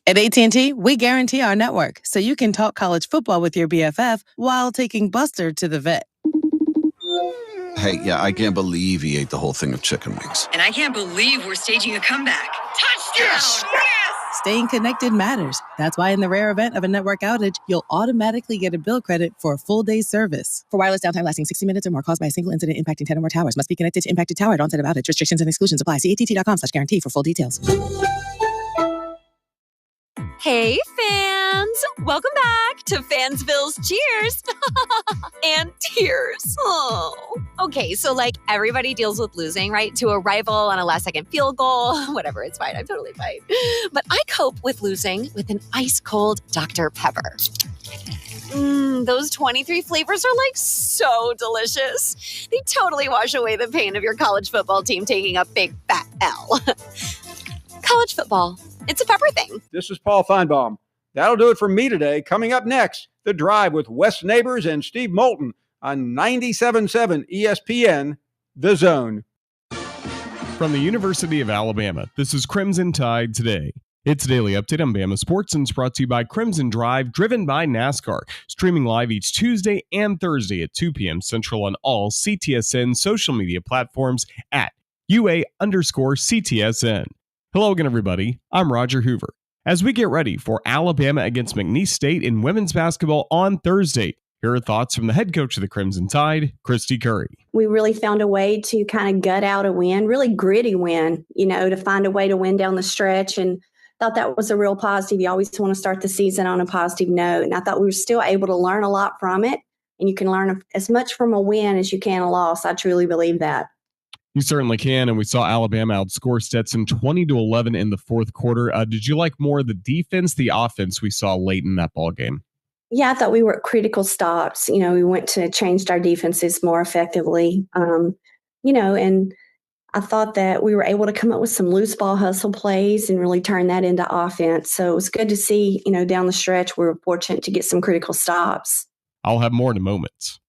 At AT&T, we guarantee our network so you can talk college football with your BFF while taking Buster to the vet. Hey, yeah, I can't believe he ate the whole thing of chicken wings. And I can't believe we're staging a comeback. Touchdown! Yes! Staying connected matters. That's why in the rare event of a network outage, you'll automatically get a bill credit for a full day's service. For wireless downtime lasting 60 minutes or more caused by a single incident impacting 10 or more towers, must be connected to impacted tower at onset of outage. Restrictions and exclusions apply. See att.com/guarantee for full details. Hey, fans! Welcome back to Fansville's Cheers and Tears. Oh. Okay, so like everybody deals with losing, right? To a rival on a last-second field goal. Whatever, it's fine. I'm totally fine. But I cope with losing with an ice-cold Dr. Pepper. Those 23 flavors are like so delicious. They totally wash away the pain of your college football team taking a big fat L. College football. It's a pepper thing. This is Paul Feinbaum. That'll do it for me today. Coming up next, The Drive with Wes Neighbors and Steve Moulton on 97.7 ESPN, The Zone. From the University of Alabama, this is Crimson Tide Today. It's a daily update on Bama Sports and it's brought to you by Crimson Drive, driven by NASCAR. Streaming live each Tuesday and Thursday at 2 p.m. Central on all CTSN social media platforms at UA_CTSN. Hello again, everybody. I'm Roger Hoover. As we get ready for Alabama against McNeese State in women's basketball on Thursday, here are thoughts from the head coach of the Crimson Tide, Christy Curry. We really found a way to kind of gut out a win, really gritty win, to find a way to win down the stretch. And thought that was a real positive. You always want to start the season on a positive note. And I thought we were still able to learn a lot from it. And you can learn as much from a win as you can a loss. I truly believe that. You certainly can, and we saw Alabama outscore Stetson 20-11 in the fourth quarter. Did you like more of the defense, the offense we saw late in that ball game? Yeah, I thought we were at critical stops. We went to changed our defenses more effectively. And I thought that we were able to come up with some loose ball hustle plays and really turn that into offense. So it was good to see, down the stretch, we were fortunate to get some critical stops. I'll have more in a moment.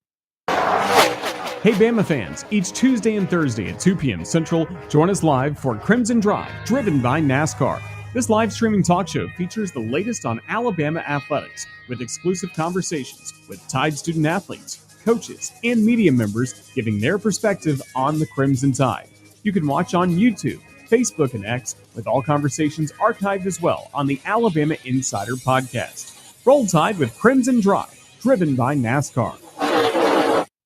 Hey, Bama fans, each Tuesday and Thursday at 2 p.m. Central, join us live for Crimson Drive, driven by NASCAR. This live streaming talk show features the latest on Alabama athletics with exclusive conversations with Tide student athletes, coaches, and media members giving their perspective on the Crimson Tide. You can watch on YouTube, Facebook, and X, with all conversations archived as well on the Alabama Insider podcast. Roll Tide with Crimson Drive, driven by NASCAR.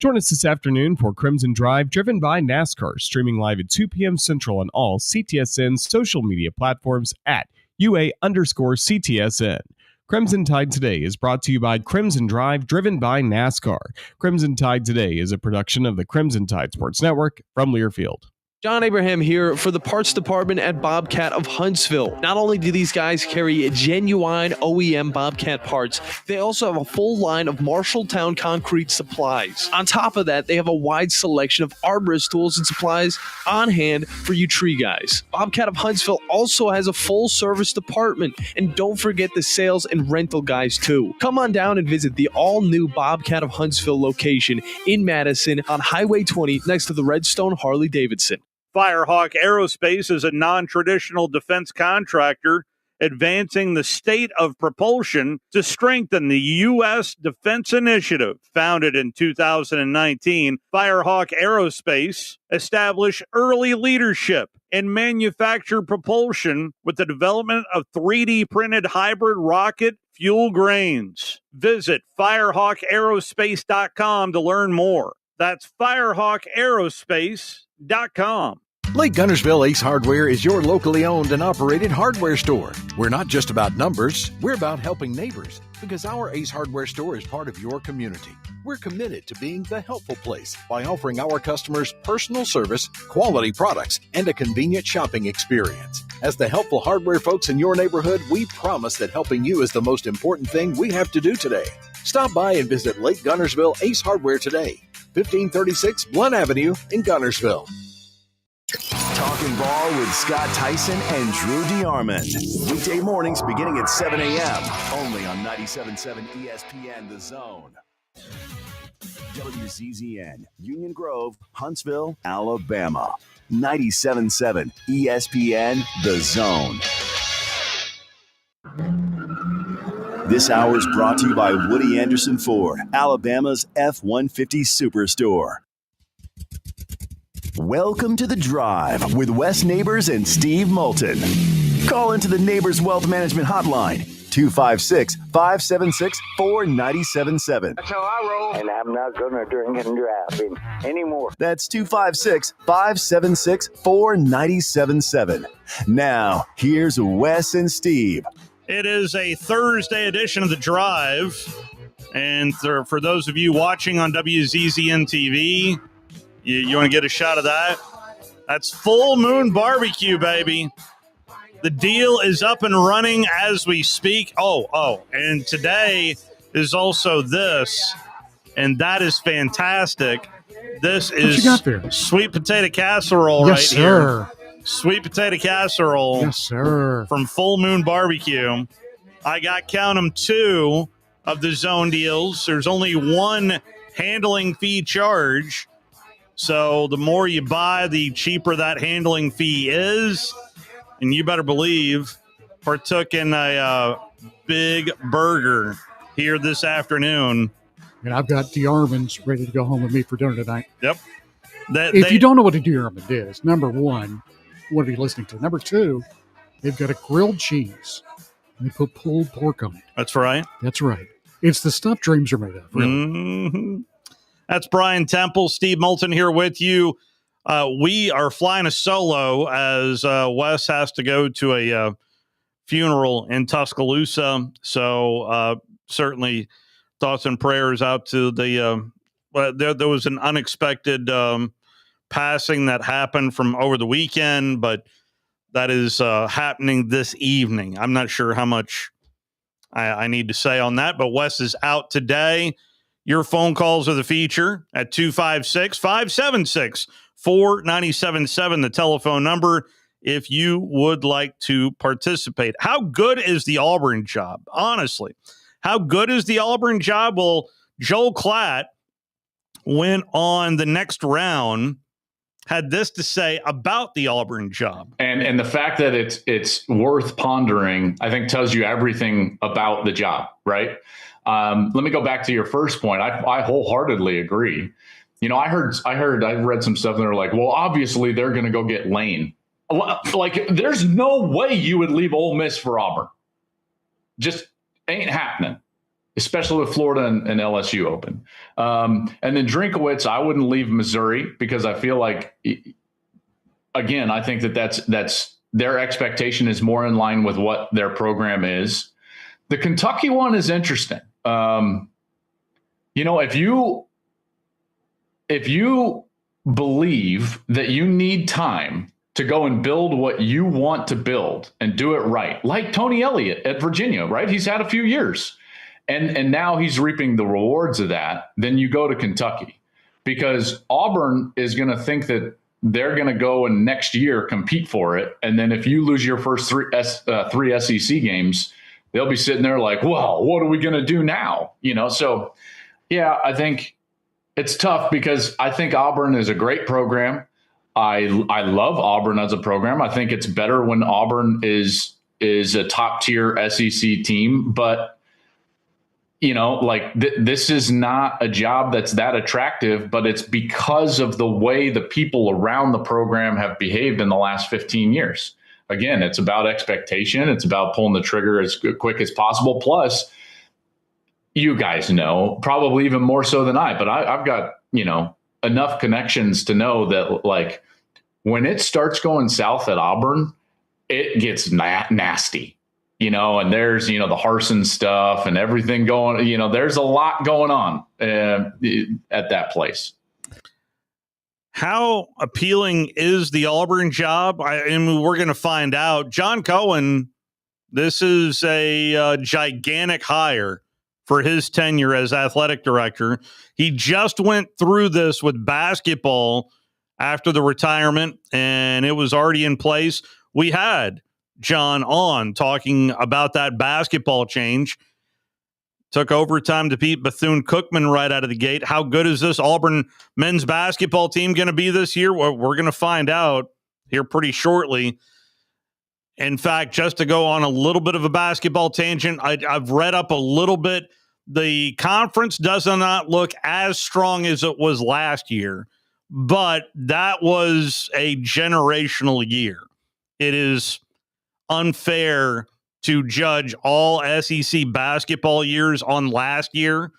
Join us this afternoon for Crimson Drive, driven by NASCAR, streaming live at 2 p.m. Central on all CTSN social media platforms at UA_CTSN. Crimson Tide Today is brought to you by Crimson Drive, driven by NASCAR. Crimson Tide Today is a production of the Crimson Tide Sports Network from Learfield. John Abraham here for the parts department at Bobcat of Huntsville. Not only do these guys carry genuine OEM Bobcat parts, they also have a full line of Marshalltown concrete supplies. On top of that, they have a wide selection of arborist tools and supplies on hand for you tree guys. Bobcat of Huntsville also has a full service department, and don't forget the sales and rental guys too. Come on down and visit the all-new Bobcat of Huntsville location in Madison on Highway 20 next to the Redstone Harley-Davidson. Firehawk Aerospace is a non-traditional defense contractor advancing the state of propulsion to strengthen the U.S. Defense Initiative. Founded in 2019, Firehawk Aerospace established early leadership in manufactured propulsion with the development of 3D printed hybrid rocket fuel grains. Visit firehawkaerospace.com to learn more. That's firehawkaerospace.com. Lake Gunnersville Ace Hardware is your locally owned and operated hardware store. We're not just about numbers, we're about helping neighbors, because our Ace Hardware store is part of your community. We're committed to being the helpful place by offering our customers personal service, quality products, and a convenient shopping experience. As the helpful hardware folks in your neighborhood, we promise that helping you is the most important thing we have to do today. Stop by and visit Lake Gunnersville Ace Hardware today, 1536 Blunt Avenue in Gunnersville. Talking ball with Scott Tyson and Drew DeArmond. Weekday mornings beginning at 7 a.m. Only on 97.7 ESPN The Zone. WCZN, Union Grove, Huntsville, Alabama. 97.7 ESPN The Zone. This hour is brought to you by Woody Anderson Ford, Alabama's F-150 Superstore. Welcome to The Drive with Wes Neighbors and Steve Moulton. Call into the Neighbors Wealth Management Hotline, 256-576-4977. That's how I roll. And I'm not going to drink and drive anymore. That's 256-576-4977. Now, here's Wes and Steve. It is a Thursday edition of The Drive. And for those of you watching on WZZN TV, you want to get a shot of that? That's Full Moon Barbecue, baby. The deal is up and running as we speak. And today is also this, and that is fantastic. This is sweet potato casserole here. Sweet potato casserole. Yes, sir. From Full Moon Barbecue. I got, count them, 2 of the zone deals. There's only one handling fee charge. So the more you buy, the cheaper that handling fee is. And you better believe, partook in a big burger here this afternoon. And I've got DeArmond's ready to go home with me for dinner tonight. Yep. If you don't know what a DeArmond is, number one, what are you listening to? Number 2, they've got a grilled cheese. And they put pulled pork on it. That's right. That's right. It's the stuff dreams are made of, really. Mm-hmm. That's Brian Temple, Steve Moulton here with you. We are flying a solo as Wes has to go to a funeral in Tuscaloosa. So certainly thoughts and prayers out to the there was an unexpected passing that happened from over the weekend, but that is happening this evening. I'm not sure how much I need to say on that, but Wes is out today. Your phone calls are the feature at 256-576-4977, the telephone number, if you would like to participate. How good is the Auburn job? Honestly, how good is the Auburn job? Well, Joel Klatt went on the next round, had this to say about the Auburn job. And the fact that it's worth pondering, I think, tells you everything about the job, right? Let me go back to your first point. I wholeheartedly agree. You know, I read some stuff and they're like, well, obviously they're going to go get Lane. Like, there's no way you would leave Ole Miss for Auburn. Just ain't happening, especially with Florida and LSU open. And then Drinkowitz, I wouldn't leave Missouri because I feel like, again, I think that's their expectation is more in line with what their program is. The Kentucky one is interesting. You know, if you believe that you need time to go and build what you want to build and do it right, like Tony Elliott at Virginia, right? He's had a few years and now he's reaping the rewards of that. Then you go to Kentucky because Auburn is going to think that they're going to go and next year compete for it. And then if you lose your first three SEC games, they'll be sitting there like, well, what are we going to do now? You know, so yeah, I think it's tough because I think Auburn is a great program. I love Auburn as a program. I think it's better when Auburn is a top tier SEC team, but you know, like this is not a job that's that attractive, but it's because of the way the people around the program have behaved in the last 15 years. Again, it's about expectation. It's about pulling the trigger as quick as possible. Plus, you guys know, probably even more so than I, but I've got, you know, enough connections to know that, like, when it starts going south at Auburn, it gets nasty, you know, and there's, you know, the Harsin stuff and everything going, you know, there's a lot going on at that place. How appealing is the Auburn job? And we're going to find out. John Cohen, this is a gigantic hire for his tenure as athletic director. He just went through this with basketball after the retirement, and it was already in place. We had John on talking about that basketball change. Took overtime to beat Bethune-Cookman right out of the gate. How good is this Auburn men's basketball team going to be this year? Well, we're going to find out here pretty shortly. In fact, just to go on a little bit of a basketball tangent, I've read up a little bit. The conference does not look as strong as it was last year, but that was a generational year. It is unfair to judge all SEC basketball years on last year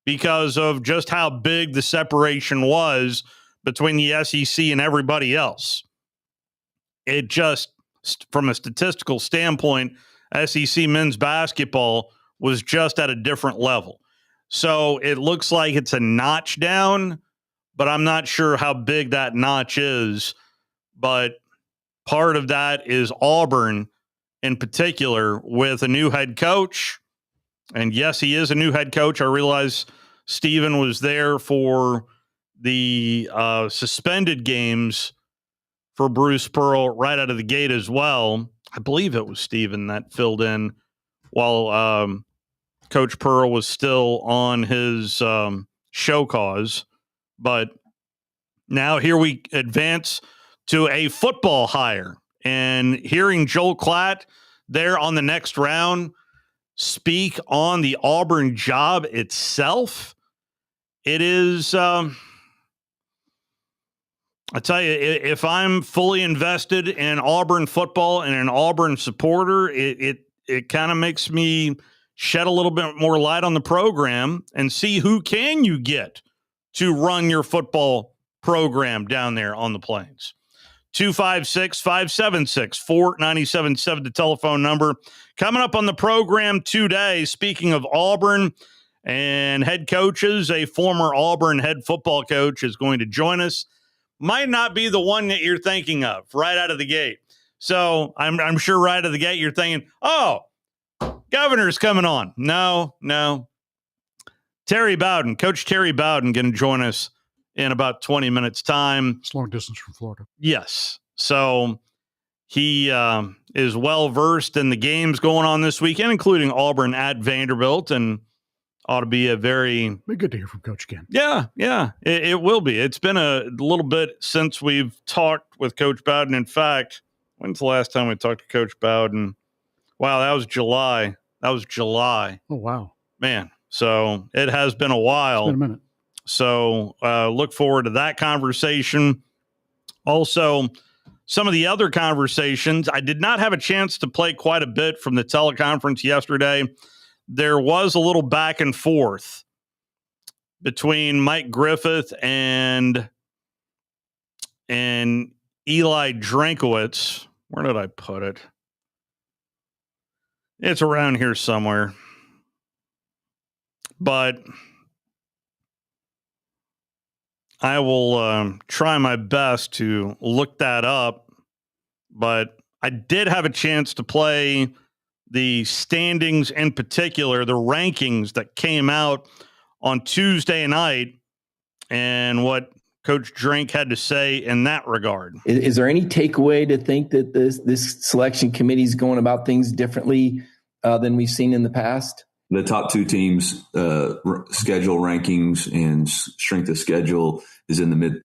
because of just how big the separation was between the SEC and everybody else. It just, from a statistical standpoint, SEC men's basketball was just at a different level. So it looks like it's a notch down, but I'm not sure how big that notch is. But part of that is Auburn in particular with a new head coach. And yes, he is a new head coach. I realize Stephen was there for the suspended games for Bruce Pearl right out of the gate as well. I believe it was Stephen that filled in while Coach Pearl was still on his show cause. But now here we advance to a football hire. And hearing Joel Klatt there on the next round speak on the Auburn job itself, it is, I tell you, if I'm fully invested in Auburn football and an Auburn supporter, it kind of makes me shed a little bit more light on the program and see who can you get to run your football program down there on the Plains. 256-576-4977, the telephone number. Coming up on the program today, speaking of Auburn and head coaches, a former Auburn head football coach is going to join us. Might not be the one that you're thinking of right out of the gate. So I'm sure right out of the gate you're thinking, oh, Governor's coming on. No. Terry Bowden, Coach Terry Bowden, going to join us in about 20 minutes' time. It's long distance from Florida. Yes. So he is well-versed in the games going on this weekend, including Auburn at Vanderbilt, and ought to be Be good to hear from Coach again. Yeah, it will be. It's been a little bit since we've talked with Coach Bowden. In fact, when's the last time we talked to Coach Bowden? Wow, that was July. Oh, wow. Man, so it has been a while. It's been a minute. So look forward to that conversation. Also, some of the other conversations, I did not have a chance to play quite a bit from the teleconference yesterday. There was a little back and forth between Mike Griffith and Eli Drinkowitz. Where did I put it? It's around here somewhere. But I will try my best to look that up. But I did have a chance to play the standings, in particular, the rankings that came out on Tuesday night, and what Coach Drink had to say in that regard. Is there any takeaway to think that this selection committee is going about things differently than we've seen in the past? The top two teams' schedule rankings and strength of schedule is in the mid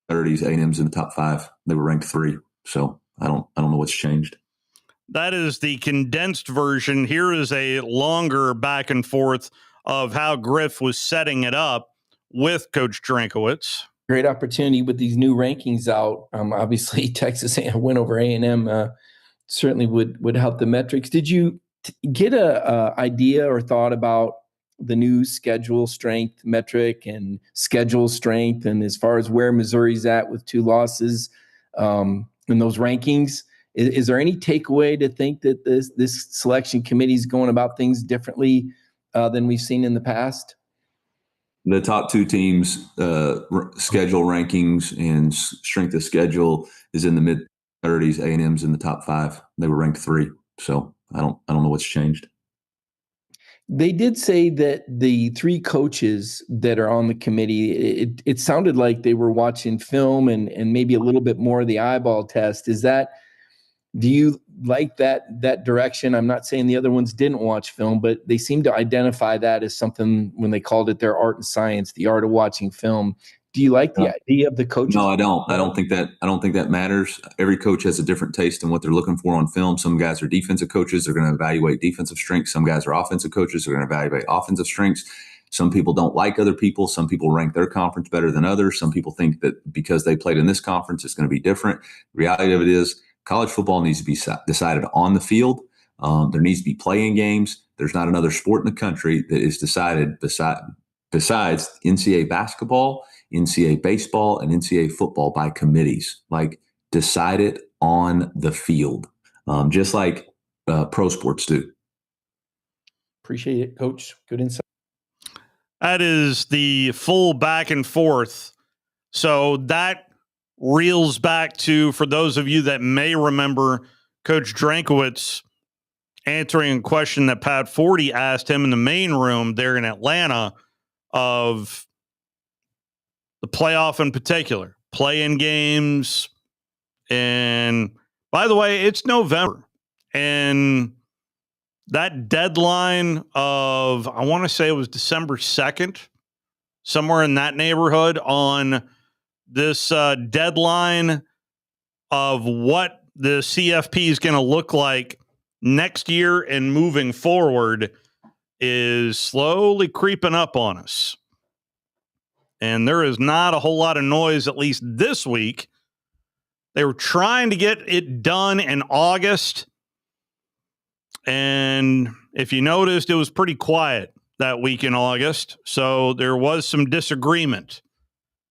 30s. A&M's in the top 5. They were ranked 3. So I don't know what's changed. That is the condensed version. Here is a longer back and forth of how Griff was setting it up with Coach Drinkowitz. Great opportunity with these new rankings out. Obviously, Texas A&M win over A&M certainly would help the metrics. Did you get a idea or thought about the new schedule strength metric and schedule strength, and as far as where Missouri's at with 2 losses in those rankings? Is there any takeaway to think that this selection committee is going about things differently than we've seen in the past? The top two teams' schedule rankings and strength of schedule is in the mid 30s. A&M's in the top 5. They were ranked 3. So I don't know what's changed. They did say that the 3 coaches that are on the committee, it sounded like they were watching film and maybe a little bit more of the eyeball test. Do you like that direction? I'm not saying the other ones didn't watch film, but they seem to identify that as something when they called it their art and science, the art of watching film. Do you like the idea of the coaches? No, I don't. I don't think that matters. Every coach has a different taste in what they're looking for on film. Some guys are defensive coaches. They're going to evaluate defensive strengths. Some guys are offensive coaches. They're going to evaluate offensive strengths. Some people don't like other people. Some people rank their conference better than others. Some people think that because they played in this conference, it's going to be different. The reality of it is college football needs to be decided on the field. There needs to be playing games. There's not another sport in the country that is decided besides NCAA basketball, NCAA baseball, and NCAA football by committees. Like, decide it on the field, just like pro sports do. Appreciate it, Coach. Good insight. That is the full back and forth. So that reels back to, for those of you that may remember, Coach Drankowitz answering a question that Pat Forty asked him in the main room there in Atlanta of the playoff in particular, play-in games. And by the way, it's November. And that deadline of, I want to say it was December 2nd, somewhere in that neighborhood, on this deadline of what the CFP is going to look like next year and moving forward is slowly creeping up on us. And there is not a whole lot of noise, at least this week. They were trying to get it done in August. And if you noticed, it was pretty quiet that week in August. So there was some disagreement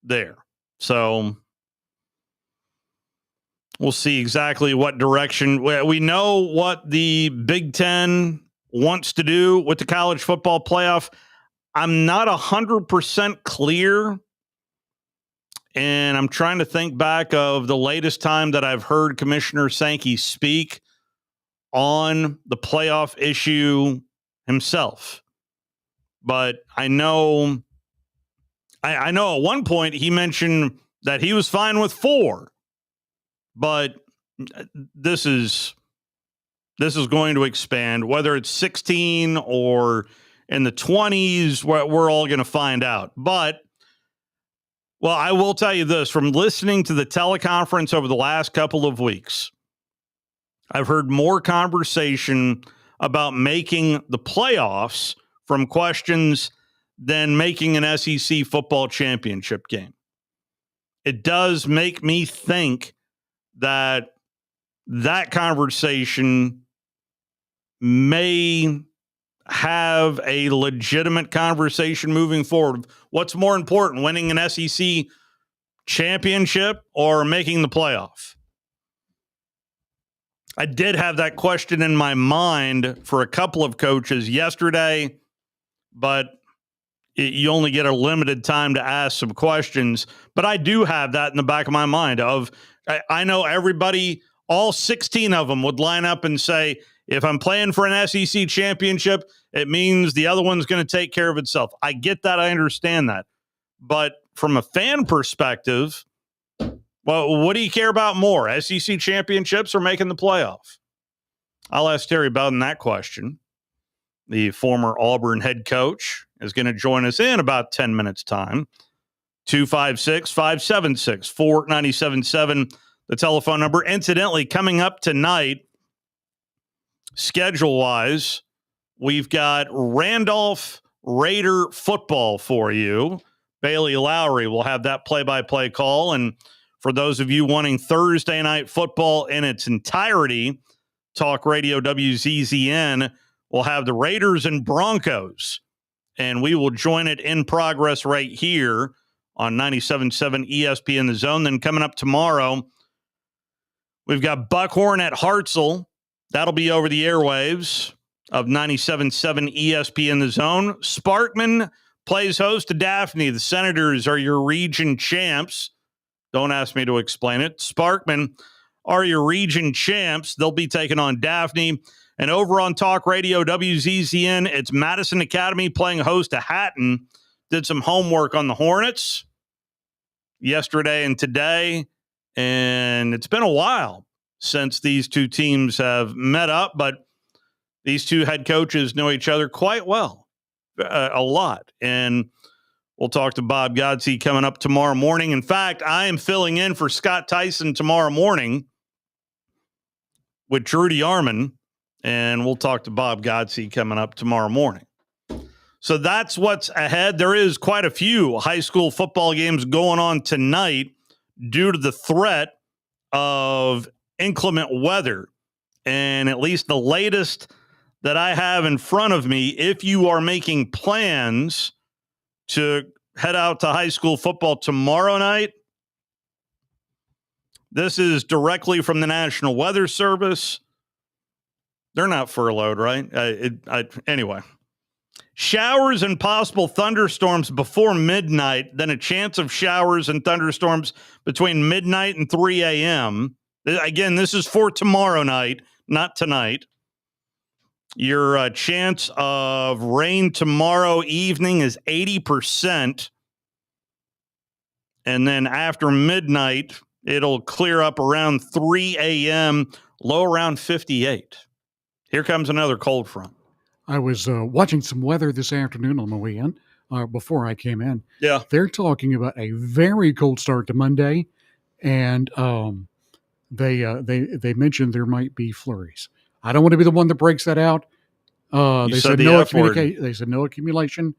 there. So we'll see exactly what direction. We know what the Big Ten wants to do with the college football playoff. I'm not 100% clear. And I'm trying to think back of the latest time that I've heard Commissioner Sankey speak on the playoff issue himself. But I know at one point he mentioned that he was fine with 4. But this is going to expand, whether it's 16 or in the 20s, we're all going to find out. But, well, I will tell you this, from listening to the teleconference over the last couple of weeks, I've heard more conversation about making the playoffs from questions than making an SEC football championship game. It does make me think that conversation may have a legitimate conversation moving forward. What's more important, winning an SEC championship or making the playoff? I did have that question in my mind for a couple of coaches yesterday, but you only get a limited time to ask some questions. But I do have that in the back of my mind of, I know everybody, all 16 of them would line up and say, if I'm playing for an SEC championship, it means the other one's going to take care of itself. I get that. I understand that. But from a fan perspective, well, what do you care about more, SEC championships or making the playoff? I'll ask Terry Bowden that question. The former Auburn head coach is going to join us in about 10 minutes' time. 256-576-4977, the telephone number. Incidentally, coming up tonight, schedule-wise, we've got Randolph Raider football for you. Bailey Lowry will have that play-by-play call. And for those of you wanting Thursday night football in its entirety, Talk Radio WZZN will have the Raiders and Broncos. And we will join it in progress right here on 97.7 ESPN The Zone. Then coming up tomorrow, we've got Buckhorn at Hartselle. That'll be over the airwaves of 97.7 ESPN The Zone. Sparkman plays host to Daphne. The Senators are your region champs. Don't ask me to explain it. Sparkman are your region champs. They'll be taking on Daphne. And over on Talk Radio WZZN, it's Madison Academy playing host to Hatton. Did some homework on the Hornets yesterday and today, and it's been a while since these two teams have met up, but these two head coaches know each other quite well, a lot. And We'll talk to Bob Godsey coming up tomorrow morning. In fact, I am filling in for Scott Tyson tomorrow morning with Drew DeArmond, and we'll talk to Bob Godsey coming up tomorrow morning. So that's what's ahead. There is quite a few high school football games going on tonight due to the threat of inclement weather. And at least the latest that I have in front of me, if you are making plans to head out to high school football tomorrow night, this is directly from the National Weather Service. They're not furloughed, right? Anyway. Showers and possible thunderstorms before midnight, then a chance of showers and thunderstorms between midnight and 3 a.m. Again, this is for tomorrow night, not tonight. Your chance of rain tomorrow evening is 80%. And then after midnight, it'll clear up around 3 a.m., low around 58. Here comes another cold front. I was watching some weather this afternoon on my way in, before I came in. Yeah. They're talking about a very cold start to Monday, and they mentioned there might be flurries. I don't want to be the one that breaks that out. They said no communication. They said no accumulation,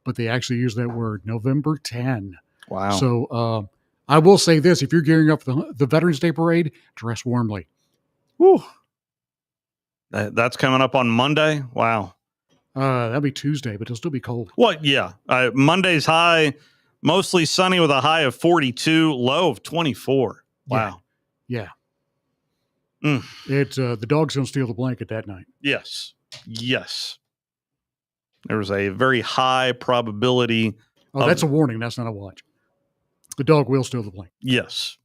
but they actually used that word, November 10. Wow. So I will say this: if you're gearing up for the Veterans Day parade, dress warmly. Woo. That's coming up on Monday. Wow. That'll be Tuesday, but it'll still be cold. Well, yeah. Monday's high, mostly sunny with a high of 42, low of 24. Wow. Yeah. It's the dog's gonna steal the blanket that night. Yes. There was a very high probability. Oh, that's a warning. That's not a watch. The dog will steal the blanket. Yes.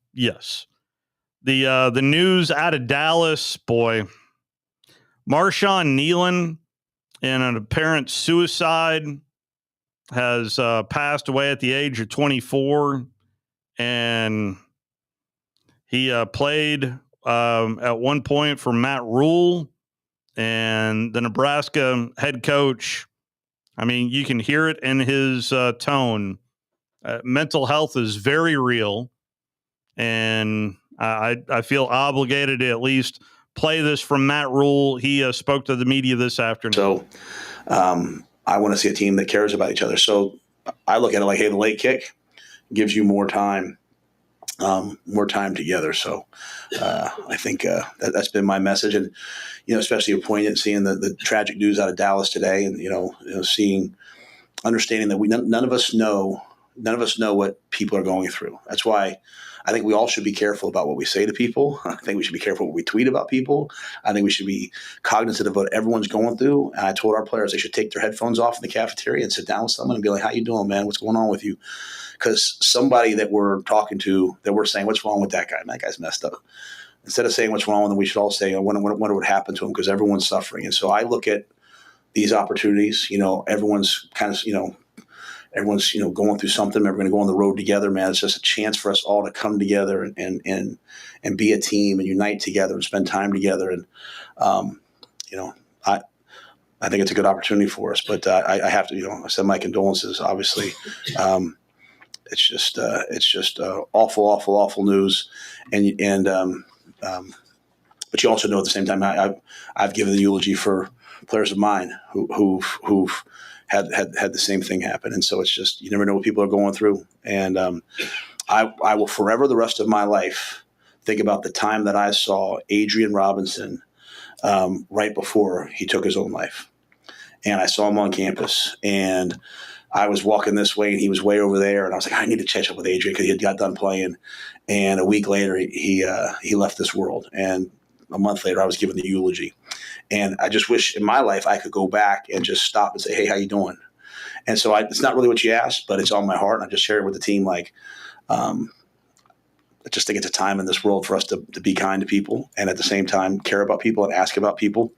The news out of Dallas, boy. Marshawn Nealon, in an apparent suicide, has passed away at the age of 24, and he played at one point for Matt Rule and the Nebraska head coach. I mean, you can hear it in his tone. Mental health is very real, and I feel obligated to at least play this from Matt Rule. He spoke to the media this afternoon. So I want to see a team that cares about each other. So I look at it like, hey, the late kick gives you more time together. So I think that's been my message. And, especially poignant seeing the tragic news out of Dallas today, and, understanding that none of us know what people are going through. That's why I think we all should be careful about what we say to people. I think we should be careful what we tweet about people. I think we should be cognizant of what everyone's going through. And I told our players they should take their headphones off in the cafeteria and sit down with someone and be like, how you doing, man? What's going on with you? Because somebody that we're talking to, that we're saying, what's wrong with that guy? Man, that guy's messed up. Instead of saying what's wrong with him, we should all say, I wonder what would happen to him, because everyone's suffering. And so I look at these opportunities, everyone's kind of, everyone's, going through something. We're going to go on the road together, man. It's just a chance for us all to come together and be a team and unite together and spend time together. And, I think it's a good opportunity for us, but I have to, I send my condolences, obviously. It's just awful news. But you also know at the same time, I've given the eulogy for players of mine who've had the same thing happen. And so it's just, you never know what people are going through. And I will forever, the rest of my life, think about the time that I saw Adrian Robinson right before he took his own life. And I saw him on campus, and I was walking this way and he was way over there. And I was like, I need to catch up with Adrian, because he had got done playing. And a week later, he left this world. And a month later, I was given the eulogy. And I just wish in my life I could go back and just stop and say, hey, how you doing? And so it's not really what you asked, but it's on my heart. And I just share it with the team. Like, I just think it's a time in this world for us to be kind to people, and at the same time care about people and ask about people.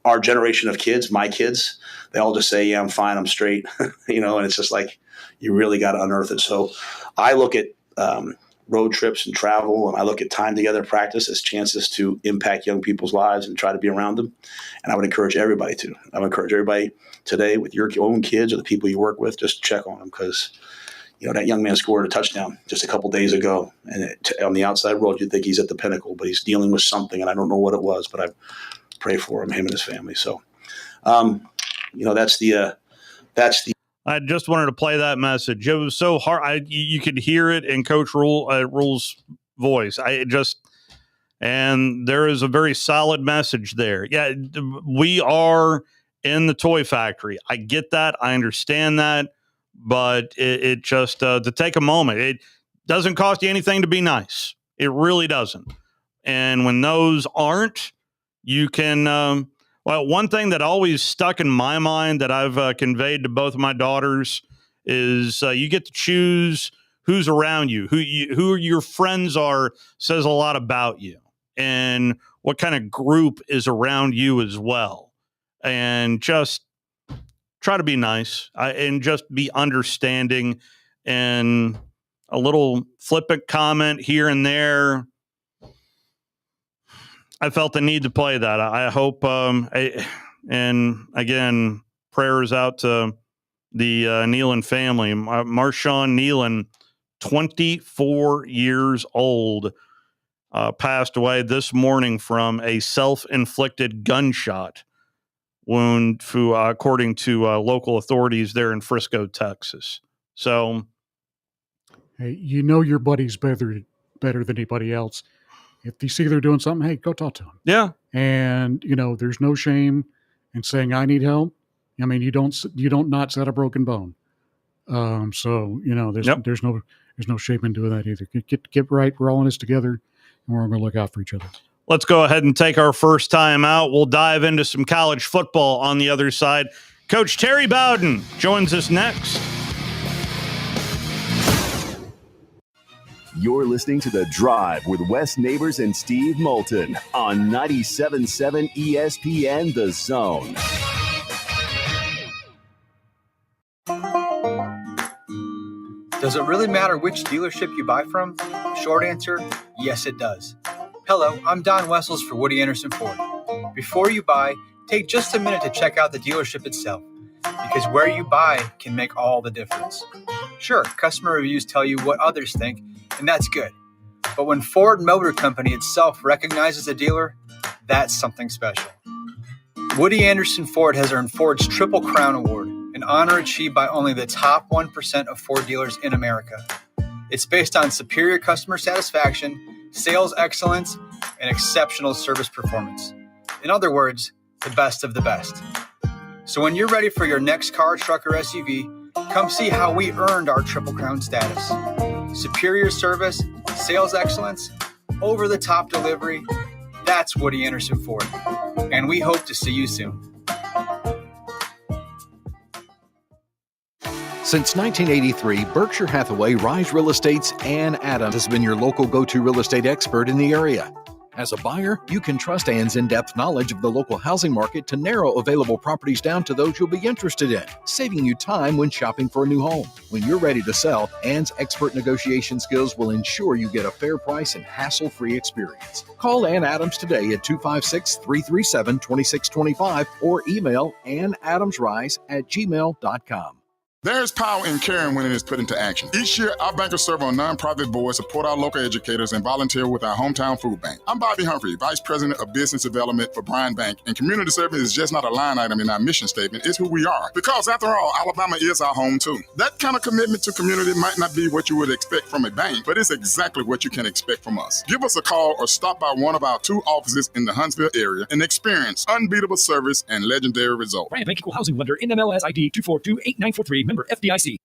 Our generation of kids, my kids, they all just say, yeah, I'm fine, I'm straight, and it's just like, you really got to unearth it. So I look at road trips and travel, and I look at time together practice as chances to impact young people's lives and try to be around them. And I would encourage everybody to. I would encourage everybody today, with your own kids or the people you work with, just check on them, because that young man scored a touchdown just a couple days ago, and on the outside world, you'd think he's at the pinnacle, but he's dealing with something, and I don't know what it was, but I pray for him and his family. So, that's the. I just wanted to play that message. It was so hard. You could hear it in Coach Rule's voice. And there is a very solid message there. Yeah, we are in the toy factory. I get that. I understand that. But it just, to take a moment, it doesn't cost you anything to be nice. It really doesn't. And when those aren't, you can, one thing that always stuck in my mind that I've conveyed to both of my daughters is you get to choose who's around you, who your friends are, says a lot about you, and what kind of group is around you as well. And just try to be nice and just be understanding, and a little flippant comment here and there. I felt the need to play that. I hope, and again, prayers out to the Nealon family. Marshawn Nealon, 24 years old, passed away this morning from a self-inflicted gunshot wound, according to local authorities there in Frisco, Texas. So, hey, your buddy's better than anybody else. If you see they're doing something, hey, go talk to them. Yeah. And there's no shame in saying I need help. I mean, you don't not set a broken bone. So there's no shame in doing that either. Get right. We're all in this together, and we're going to look out for each other. Let's go ahead and take our first time out. We'll dive into some college football on the other side. Coach Terry Bowden joins us next. You're listening to The Drive with Wes Neighbors and Steve Moulton on 97.7 ESPN The Zone. Does it really matter which dealership you buy from? Short answer, yes it does. Hello, I'm Don Wessels for Woody Anderson Ford. Before you buy, take just a minute to check out the dealership itself, because where you buy can make all the difference. Sure, customer reviews tell you what others think, and that's good. But when Ford Motor Company itself recognizes a dealer, that's something special. Woody Anderson Ford has earned Ford's Triple Crown Award, an honor achieved by only the top 1% of Ford dealers in America. It's based on superior customer satisfaction, sales excellence, and exceptional service performance. In other words, the best of the best. So when you're ready for your next car, truck, or SUV, come see how we earned our Triple Crown status. Superior service, sales excellence, over-the-top delivery. That's Woody Anderson Ford. And we hope to see you soon. Since 1983, Berkshire Hathaway Rise Real Estate's Ann Adams has been your local go-to real estate expert in the area. As a buyer, you can trust Ann's in-depth knowledge of the local housing market to narrow available properties down to those you'll be interested in, saving you time when shopping for a new home. When you're ready to sell, Ann's expert negotiation skills will ensure you get a fair price and hassle-free experience. Call Ann Adams today at 256-337-2625 or email annadamsrise@gmail.com. There's power in caring when it is put into action. Each year, our bankers serve on nonprofit boards, support our local educators, and volunteer with our hometown food bank. I'm Bobby Humphrey, Vice President of Business Development for Bryan Bank, and community service is just not a line item in our mission statement, it's who we are. Because after all, Alabama is our home too. That kind of commitment to community might not be what you would expect from a bank, but it's exactly what you can expect from us. Give us a call or stop by one of our 2 offices in the Huntsville area and experience unbeatable service and legendary results. Bryan Bank Equal Housing Lender, NMLS ID 2428943. Member FDIC.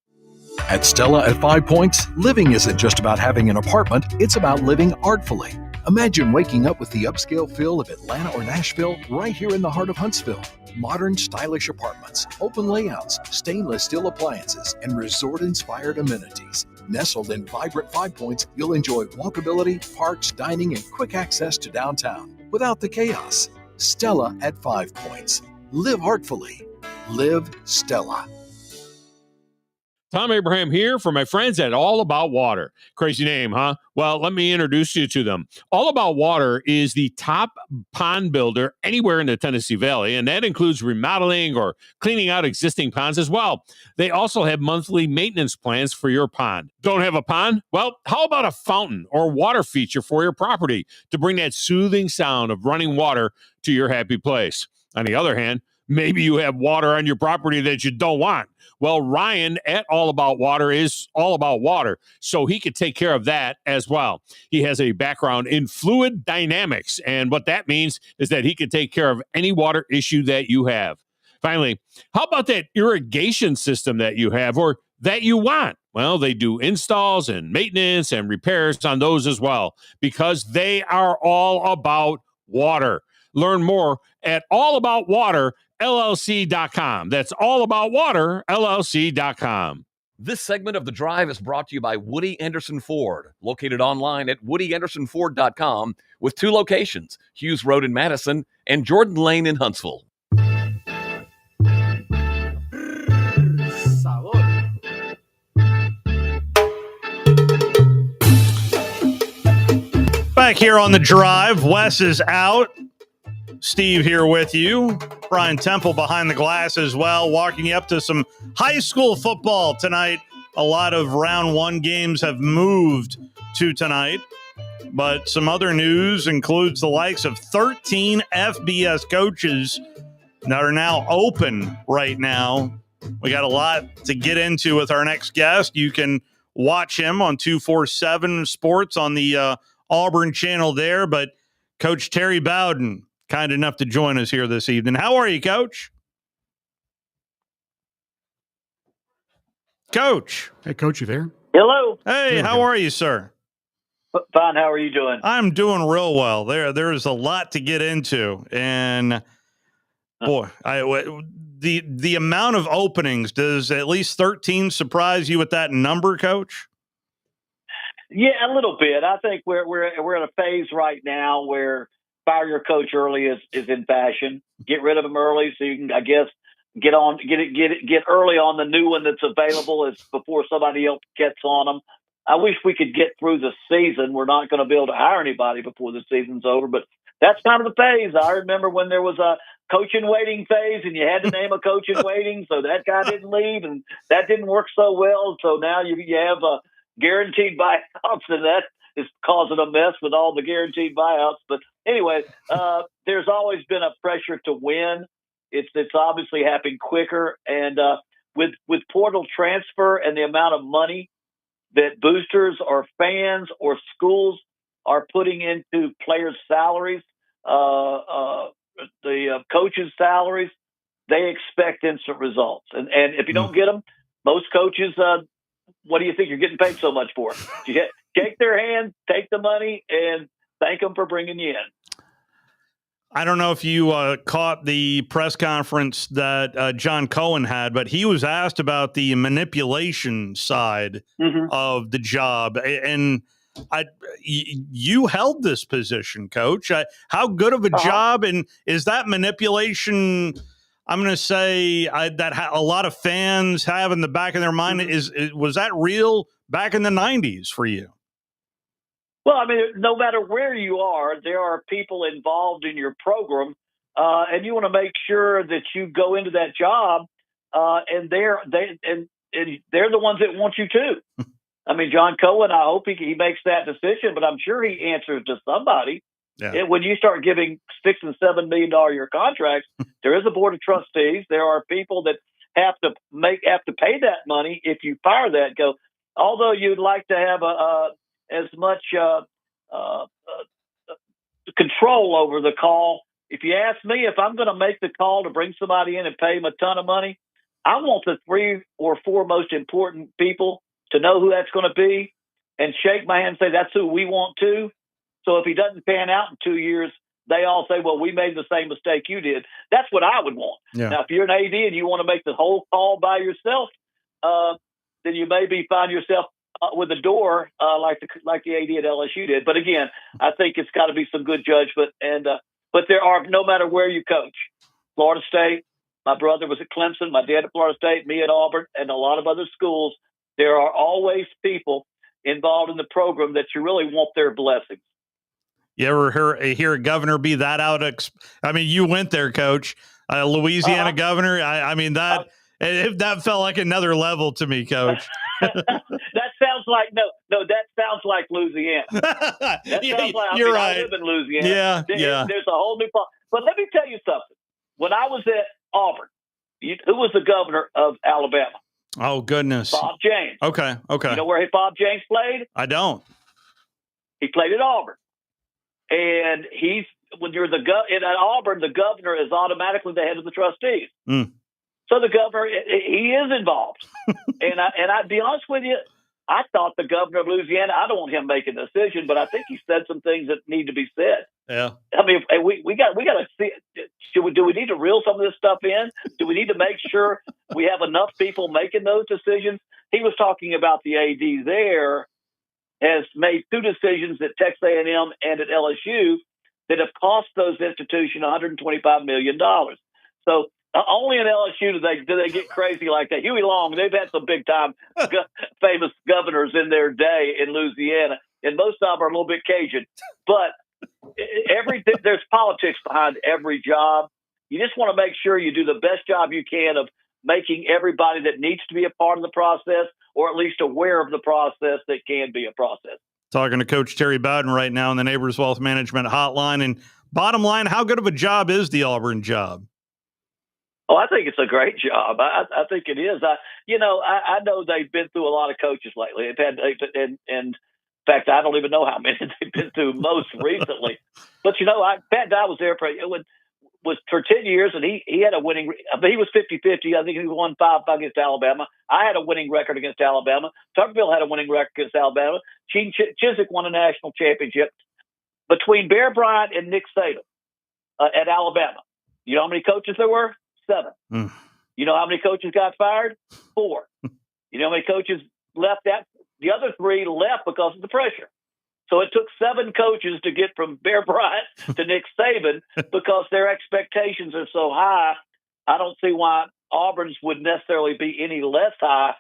At Stella at 5 Points, living isn't just about having an apartment, it's about living artfully. Imagine waking up with the upscale feel of Atlanta or Nashville right here in the heart of Huntsville. Modern, stylish apartments, open layouts, stainless steel appliances, and resort-inspired amenities. Nestled in vibrant 5 Points, you'll enjoy walkability, parks, dining, and quick access to downtown without the chaos. Stella at 5 Points. Live artfully. Live Stella. Tom Abraham here for my friends at All About Water. Crazy name, huh? Well, let me introduce you to them. All About Water is the top pond builder anywhere in the Tennessee Valley, and that includes remodeling or cleaning out existing ponds as well. They also have monthly maintenance plans for your pond. Don't have a pond? Well, how about a fountain or water feature for your property to bring that soothing sound of running water to your happy place? On the other hand, maybe you have water on your property that you don't want. Well, Ryan at All About Water is all about water, so he could take care of that as well. He has a background in fluid dynamics, and what that means is that he can take care of any water issue that you have. Finally, how about that irrigation system that you have or that you want? Well, they do installs and maintenance and repairs on those as well because they are all about water. Learn more at allaboutwaterllc.com. That's allaboutwaterllc.com. This segment of The Drive is brought to you by Woody Anderson Ford, located online at woodyandersonford.com with 2 locations, Hughes Road in Madison and Jordan Lane in Huntsville. Back here on The Drive, Wes is out. Steve here with you. Brian Temple behind the glass as well, walking you up to some high school football tonight. A lot of round 1 games have moved to tonight, but some other news includes the likes of 13 FBS coaches that are now open right now. We got a lot to get into with our next guest. You can watch him on 247 Sports on the Auburn channel there, but Coach Terry Bowden, kind enough to join us here this evening. How are you, Coach? Coach. Hey, Coach, you there? Hello. Hey, how are you, sir? Fine. How are you doing? I'm doing real well. There's a lot to get into, and boy, the amount of openings, does at least 13 surprise you with that number, Coach? Yeah, a little bit. I think we're at a phase right now where fire your coach early is in fashion. Get rid of him early so you can, I guess, get early on the new one that's available before somebody else gets on them. I wish we could get through the season. We're not going to be able to hire anybody before the season's over, but that's kind of the phase. I remember when there was a coach in waiting phase and you had to name a coach in waiting, so that guy didn't leave, and that didn't work so well. So now you have guaranteed buyouts, and that is causing a mess with all the guaranteed buyouts. But anyway, there's always been a pressure to win. It's obviously happened quicker, and with portal transfer and the amount of money that boosters or fans or schools are putting into players' salaries, the coaches' salaries, they expect instant results. And if you don't get them, most coaches, what do you think you're getting paid so much for? You shake their hand, take the money, and thank them for bringing you in. I don't know if you caught the press conference that John Cohen had, but he was asked about the manipulation side of the job. And you held this position, Coach. How good of a job? And is that manipulation, I'm going to say, that a lot of fans have in the back of their mind, was that real back in the 90s for you? Well, I mean, no matter where you are, there are people involved in your program, and you want to make sure that you go into that job, and they're the ones that want you to. I mean, John Cohen, I hope he makes that decision, but I'm sure he answers to somebody. Yeah. And when you start giving $6 and $7 million a year contracts, there is a board of trustees. There are people that have to pay that money if you fire that. Although you'd like to have as much control over the call. If you ask me, if I'm going to make the call to bring somebody in and pay them a ton of money, I want the 3 or 4 most important people to know who that's going to be and shake my hand and say, that's who we want to. So if he doesn't pan out in 2 years, they all say, well, we made the same mistake you did. That's what I would want. Yeah. Now, if you're an AD and you want to make the whole call by yourself, then you maybe find yourself with a door like the AD at LSU did. But again, I think it's got to be some good judgment. And but there are, no matter where you coach, Florida State, my brother was at Clemson, my dad at Florida State, me at Auburn, and a lot of other schools, there are always people involved in the program that you really want their blessings. You ever hear a governor be that out? I mean, you went there, Coach. Louisiana governor. I mean, that felt like another level to me, Coach. That sounds like that sounds like Louisiana. That sounds like you're right. I live in Louisiana. Yeah. There's a whole new. But let me tell you something. When I was at Auburn, who was the governor of Alabama? Oh goodness, Bob James. Okay. You know where Bob James played? I don't. He played at Auburn, and when you're at Auburn, the governor is automatically the head of the trustees. So the governor, he is involved. and I'd be honest with you, I thought the governor of Louisiana, I don't want him making a decision, but I think he said some things that need to be said. Yeah. I mean, we got to see. Do we need to reel some of this stuff in? Do we need to make sure we have enough people making those decisions? He was talking about the AD there has made two decisions at Texas A&M and at LSU that have cost those institutions $125 million. So only in LSU do they get crazy like that. Huey Long, they've had some big time famous governors in their day in Louisiana, and most of them are a little bit Cajun. But there's politics behind every job. You just want to make sure you do the best job you can of making everybody that needs to be a part of the process, or at least aware of the process, that can be a process. Talking to Coach Terry Bowden right now in the Neighbors Wealth Management Hotline. And bottom line, how good of a job is the Auburn job? Oh, I think it's a great job. I think it is. I know they've been through a lot of coaches lately. And in fact, I don't even know how many they've been through most recently. But Pat Dye was there for 10 years, and he had a winning. He was 50-50. I think he won 5 against Alabama. I had a winning record against Alabama. Tuberville had a winning record against Alabama. Gene Chizik won a national championship. Between Bear Bryant and Nick Saban at Alabama, you know how many coaches there were? 7. You know how many coaches got fired? 4. You know how many coaches left? The other 3 left because of the pressure. So it took 7 coaches to get from Bear Bryant to Nick Saban because their expectations are so high. I don't see why Auburn's would necessarily be any less high.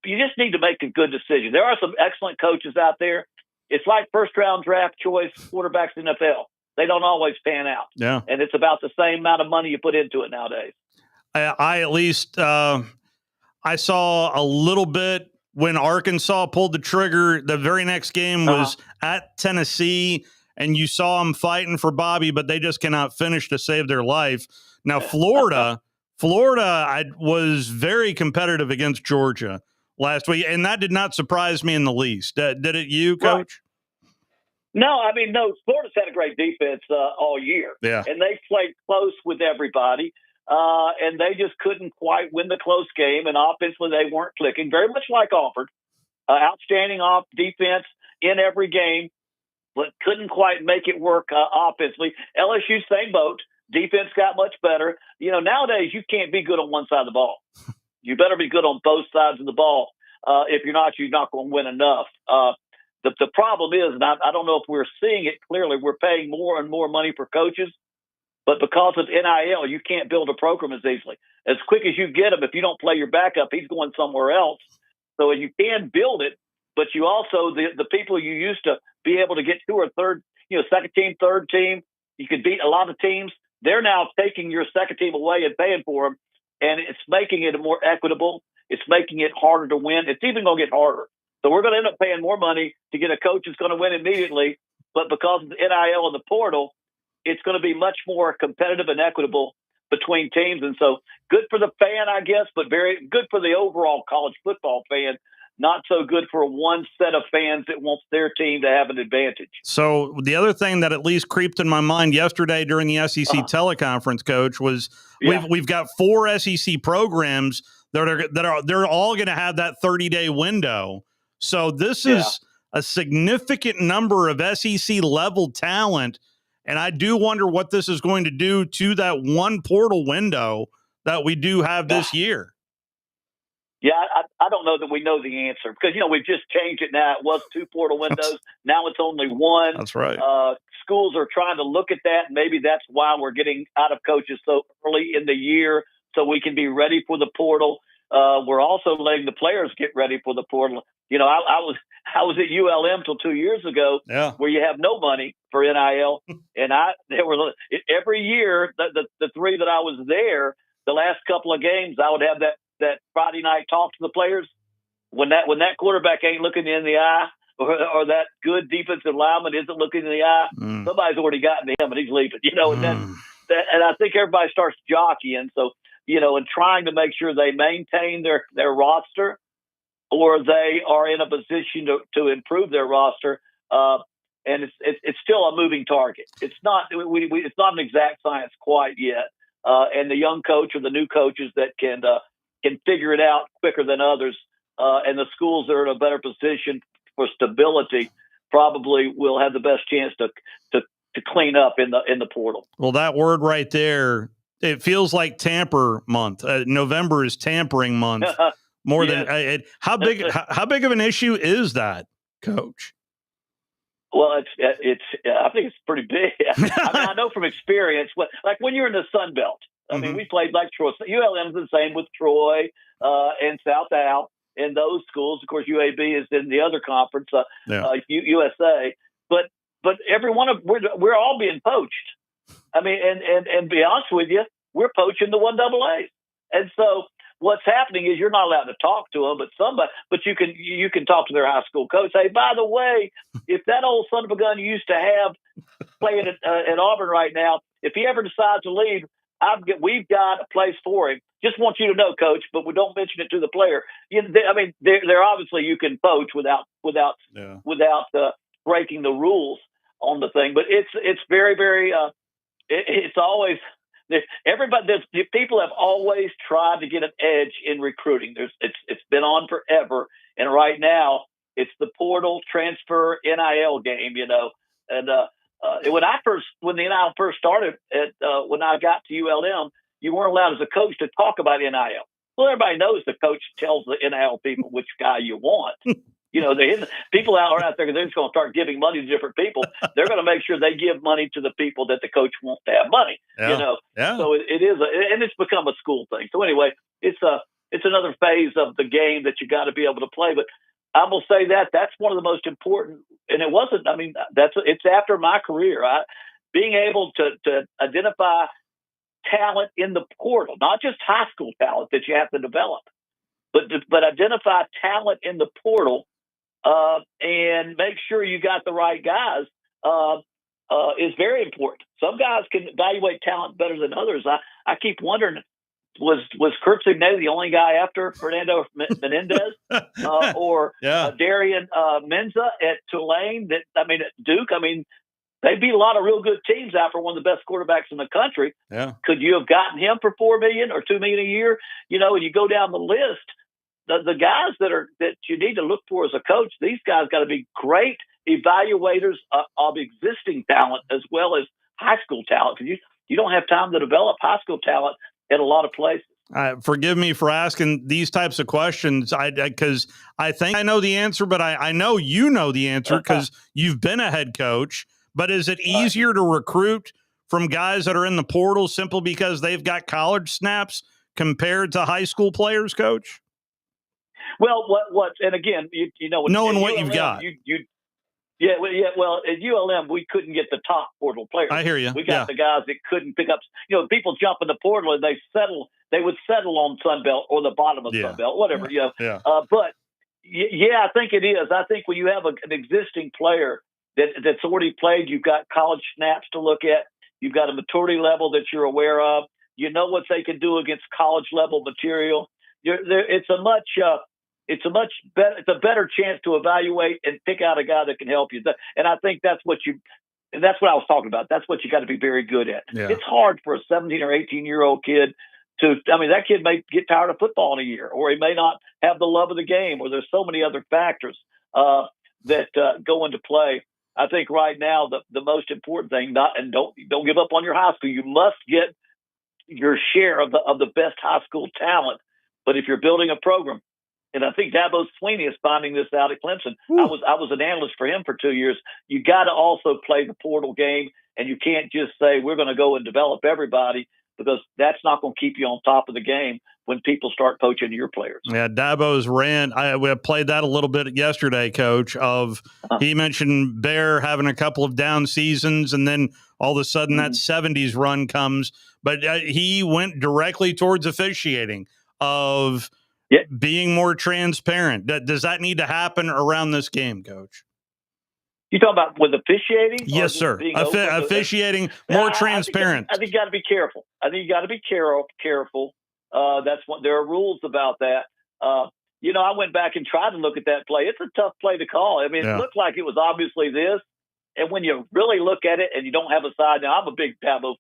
You just need to make a good decision. There are some excellent coaches out there. It's like first-round draft choice quarterbacks in the NFL. They don't always pan out. Yeah. And it's about the same amount of money you put into it nowadays. I at least I saw a little bit when Arkansas pulled the trigger. The very next game was at Tennessee, and you saw them fighting for Bobby, but they just cannot finish to save their life. Now, Florida was very competitive against Georgia last week, and that did not surprise me in the least. Did it you, Coach? Right. No, Florida's had a great defense all year. Yeah. And they played close with everybody, and they just couldn't quite win the close game, and offensively they weren't clicking, very much like Auburn. Outstanding off defense in every game, but couldn't quite make it work offensively. LSU, same boat. Defense got much better. Nowadays you can't be good on one side of the ball. You better be good on both sides of the ball. If you're not going to win enough. The problem is, and I don't know if we're seeing it clearly, we're paying more and more money for coaches, but because of NIL, you can't build a program as easily. As quick as you get him, if you don't play your backup, he's going somewhere else. So you can build it, but you also, the people you used to be able to get 2 or third, second team, third team, you could beat a lot of teams. They're now taking your second team away and paying for them, and it's making it more equitable. It's making it harder to win. It's even going to get harder. So we're going to end up paying more money to get a coach who's going to win immediately. But because of the NIL and the portal, it's going to be much more competitive and equitable between teams. And so good for the fan, I guess, but very good for the overall college football fan. Not so good for one set of fans that wants their team to have an advantage. So the other thing that at least creeped in my mind yesterday during the SEC teleconference, Coach, was we've got 4 SEC programs they're all going to have that 30-day window. So this is a significant number of SEC level talent. And I do wonder what this is going to do to that one portal window that we do have this year. Yeah, I don't know that we know the answer because, we've just changed it now. It was 2 portal windows. Now it's only 1. That's right. Schools are trying to look at that. Maybe that's why we're getting out of coaches so early in the year so we can be ready for the portal. we're also letting the players get ready for the portal. You know, I was at ULM till 2 years ago, where you have no money for NIL, and every year the three that I was there, the last couple of games, I would have that Friday night talk to the players. When that quarterback ain't looking in the eye, or that good defensive lineman isn't looking in the eye, somebody's already gotten to him and he's leaving. You know, and and I think everybody starts jockeying. So, you know, and trying to make sure they maintain their roster, or they are in a position to improve their roster. And it's still a moving target. It's not it's not an exact science quite yet. And the young coach or the new coaches that can figure it out quicker than others, and the schools that are in a better position for stability probably will have the best chance to clean up in the portal. Well, that word right there, it feels like tamper month. November is tampering month more than how big of an issue is that, Coach? Well, it's I think it's pretty big. I mean, I know from experience, like when you're in the Sun Belt. I mean, we played like Troy. ULM's the same with Troy and South Al and those schools. Of course, UAB is in the other conference, USA. But every one of we're all being poached. I mean, and be honest with you, we're poaching the 1AA. And so what's happening is you're not allowed to talk to them, but you can talk to their high school coach. Hey, by the way, if that old son of a gun you used to have playing at Auburn right now, if he ever decides to leave, we've got a place for him. Just want you to know, Coach, but we don't mention it to the player. I mean, they're obviously you can poach without breaking the rules on the thing. But it's very, very. It's always everybody. People have always tried to get an edge in recruiting. It's been on forever, and right now it's the portal transfer NIL game. You know, and when the NIL first started, when I got to ULM, you weren't allowed as a coach to talk about NIL. Well, everybody knows the coach tells the NIL people which guy you want. You know, people out there, they're just going to start giving money to different people. They're going to make sure they give money to the people that the coach wants to have money. Yeah. You know, so it is, and it's become a school thing. So anyway, it's another phase of the game that you got to be able to play. But I will say that's one of the most important, and it wasn't. I mean, it's after my career. Being able to identify talent in the portal, not just high school talent that you have to develop, but identify talent in the portal and make sure you got the right guys is very important. Some guys can evaluate talent better than others. I keep wondering, was Kurt Signet the only guy after Fernando Menendez or Darian Menza at Tulane? At Duke. I mean, they beat a lot of real good teams after one of the best quarterbacks in the country. Yeah. Could you have gotten him for $4 million or $2 million a year? You know, and you go down the list, the guys that you need to look for as a coach, these guys got to be great evaluators of existing talent as well as high school talent. Because you don't have time to develop high school talent in a lot of places. Forgive me for asking these types of questions, because I think I know the answer, but I know you know the answer because you've been a head coach. But is it easier to recruit from guys that are in the portal simply because they've got college snaps compared to high school players, Coach? Well, and again, you know, knowing what ULM, you've got. Well, at ULM, we couldn't get the top portal players. I hear you. We got the guys that couldn't pick up. You know, people jump in the portal and they would settle on Sunbelt or the bottom of Sunbelt, whatever. You know. Yeah. But I think it is. I think when you have an existing player that's already played, you've got college snaps to look at. You've got a maturity level that you're aware of. You know what they can do against college level material. It's a better chance to evaluate and pick out a guy that can help you. And I think that's what I was talking about. That's what you got to be very good at. Yeah. It's hard for a 17 or 18-year-old kid that kid may get tired of football in a year, or he may not have the love of the game, or there's so many other factors that go into play. I think right now the most important thing, don't give up on your high school. You must get your share of the best high school talent. But if you're building a program, and I think Dabo Swinney is finding this out at Clemson. Ooh. I was an analyst for him for 2 years. You got to also play the portal game, and you can't just say we're going to go and develop everybody, because that's not going to keep you on top of the game. when people start poaching your players. Yeah, Dabo's rant. We played that a little bit yesterday, Coach. He mentioned Bear having a couple of down seasons, and then all of a sudden that 70s run comes. But he went directly towards officiating of being more transparent. Does that need to happen around this game, Coach? You talking about with officiating? Yes, sir. Officiating, more transparent. I think you got to be careful. I think you got to be careful. That's what there are rules about that. I went back and tried to look at that play. It's a tough play to call. I mean, It looked like it was obviously this. And when you really look at it and you don't have a side, now I'm a big Dabo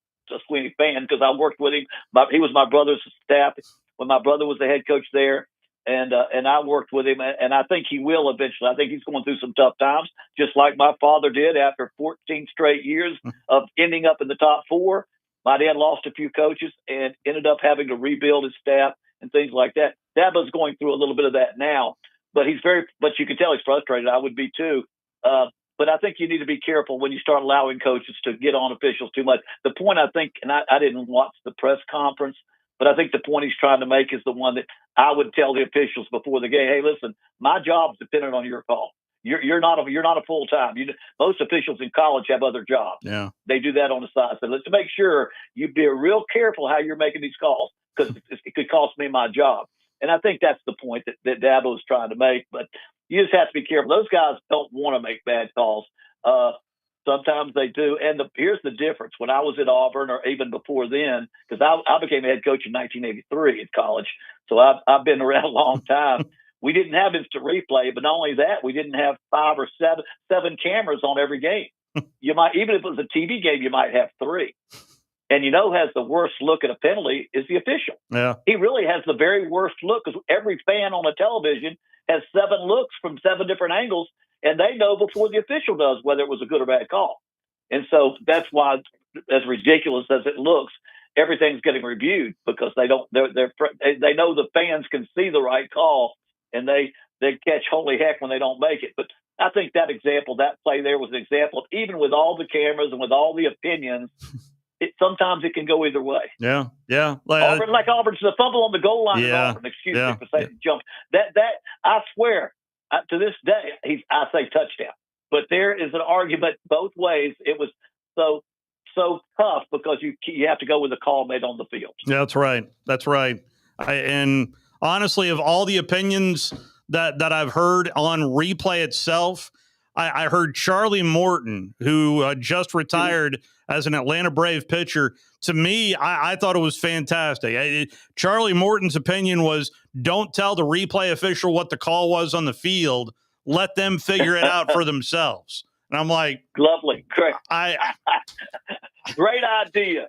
Swinney fan because I worked with him. He was my brother's staff when my brother was the head coach there. And I worked with him, and I think he will eventually. I think he's going through some tough times, just like my father did after 14 straight years of ending up in the top 4. My dad lost a few coaches and ended up having to rebuild his staff and things like that. Dabo's going through a little bit of that now, but you can tell he's frustrated. I would be too. But I think you need to be careful when you start allowing coaches to get on officials too much. The point I think, and I didn't watch the press conference, but I think the point he's trying to make is the one that I would tell the officials before the game. Hey, listen, my job's dependent on your call. You're not a full time. Most officials in college have other jobs. Yeah, they do that on the side. So let's make sure you be real careful how you're making these calls because it could cost me my job. And I think that's the point that Dabo's trying to make. But you just have to be careful. Those guys don't want to make bad calls. Sometimes they do. And here's the difference. When I was at Auburn or even before then, because I became a head coach in 1983 at college, so I've been around a long time. We didn't have instant replay, but not only that, we didn't have 5 or 7 cameras on every game. You might, even if it was a TV game, you might have 3. And who has the worst look at a penalty is the official. Yeah, he really has the very worst look because every fan on a television has 7 looks from 7 different angles. And they know before the official does whether it was a good or bad call. And so that's why, as ridiculous as it looks, everything's getting reviewed because they know the fans can see the right call and they catch holy heck when they don't make it. But I think that play there was an example. Even with all the cameras and with all the opinions, sometimes it can go either way. Yeah. Auburn's the fumble on the goal line. Yeah. Auburn, excuse me for saying jump. That I swear. To this day, I say touchdown. But there is an argument both ways. It was so tough because you have to go with the call made on the field. Yeah, that's right. And honestly, of all the opinions that I've heard on replay itself, I heard Charlie Moulton, who just retired as an Atlanta Brave pitcher. To me, I thought it was fantastic. Charlie Moulton's opinion was, don't tell the replay official what the call was on the field. Let them figure it out for themselves. And I'm like, lovely. Great. Great idea.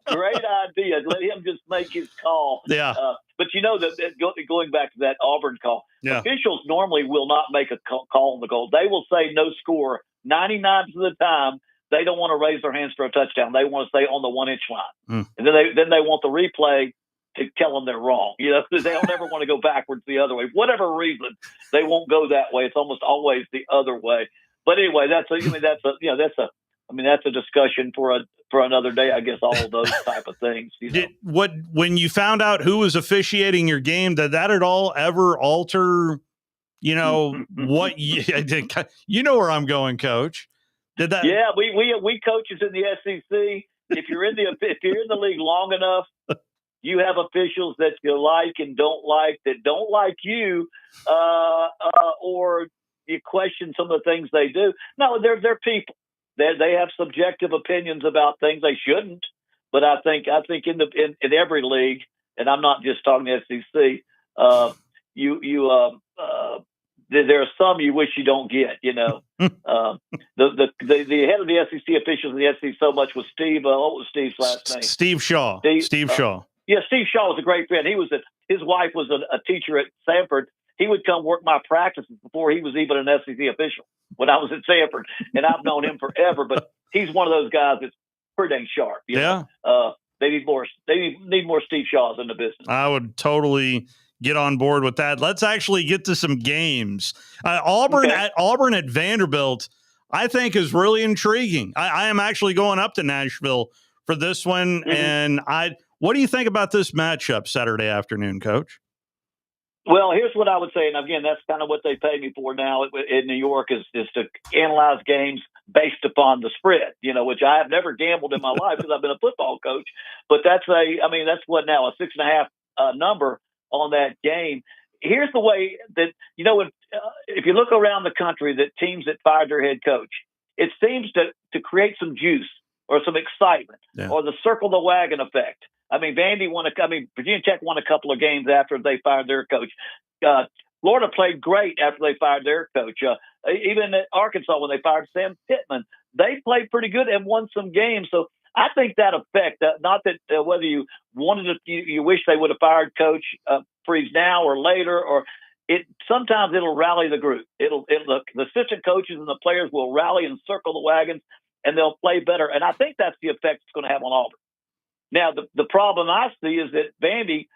Great idea. Let him just make his call. Yeah. But going back to that Auburn call, officials normally will not make a call on the goal. They will say no score 99% of the time. They don't want to raise their hands for a touchdown. They want to stay on the 1-inch line. And then they want the replay to tell them they're wrong. They'll never want to go backwards the other way. Whatever reason, they won't go that way. It's almost always the other way. But anyway, that's a discussion for another day. I guess all of those type of things. When you found out who was officiating your game, did that at all ever alter? What you know where I'm going, Coach. Did that? Yeah, we coaches in the SEC. If you're in the league long enough, you have officials that you like and don't like that don't like you, or you question some of the things they do. No, they're people. They have subjective opinions about things they shouldn't. But I think in every league, and I'm not just talking SEC. There are some you wish you don't get. The head of the SEC officials in the SEC so much was Steve. What was Steve's last name? Steve Shaw. Steve Shaw. Yeah, Steve Shaw was a great friend. His wife was a teacher at Sanford. He would come work my practices before he was even an SEC official when I was at Sanford, and I've known him forever. But he's one of those guys that's pretty dang sharp. They need more Steve Shaws in the business. I would totally get on board with that. Let's actually get to some games. Auburn at Vanderbilt, I think, is really intriguing. I am actually going up to Nashville for this one, and What do you think about this matchup Saturday afternoon, Coach? Well, here's what I would say, and again, that's kind of what they pay me for now in New York is to analyze games based upon the spread, which I have never gambled in my life because I've been a football coach. But that's what now, a 6.5 number on that game. Here's the way that, if you look around the country, that teams that fired their head coach, it seems to create some juice or some excitement or the circle the wagon effect. I mean, Virginia Tech won a couple of games after they fired their coach. Florida played great after they fired their coach. Even at Arkansas, when they fired Sam Pittman, they played pretty good and won some games. So I think that effect, not that whether you you wish they would have fired Coach Freeze now or later, or sometimes it'll rally the group. The assistant coaches and the players will rally and circle the wagons, and they'll play better. And I think that's the effect it's going to have on Auburn. Now, the problem I see is that Vandy,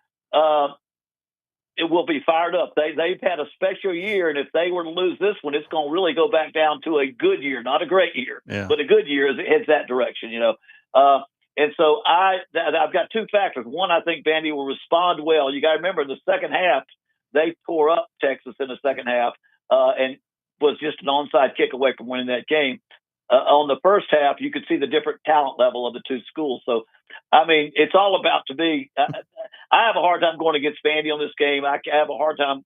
it will be fired up. They've had a special year, and if they were to lose this one, it's going to really go back down to a good year, not a great year, but a good year as it heads that direction, And so I've got two factors. One, I think Vandy will respond well. You got to remember, in the second half, they tore up Texas in the second half and was just an onside kick away from winning that game. On the first half, you could see the different talent level of the two schools. So, I mean, it's all about to be. I have a hard time going against Vandy on this game. I have a hard time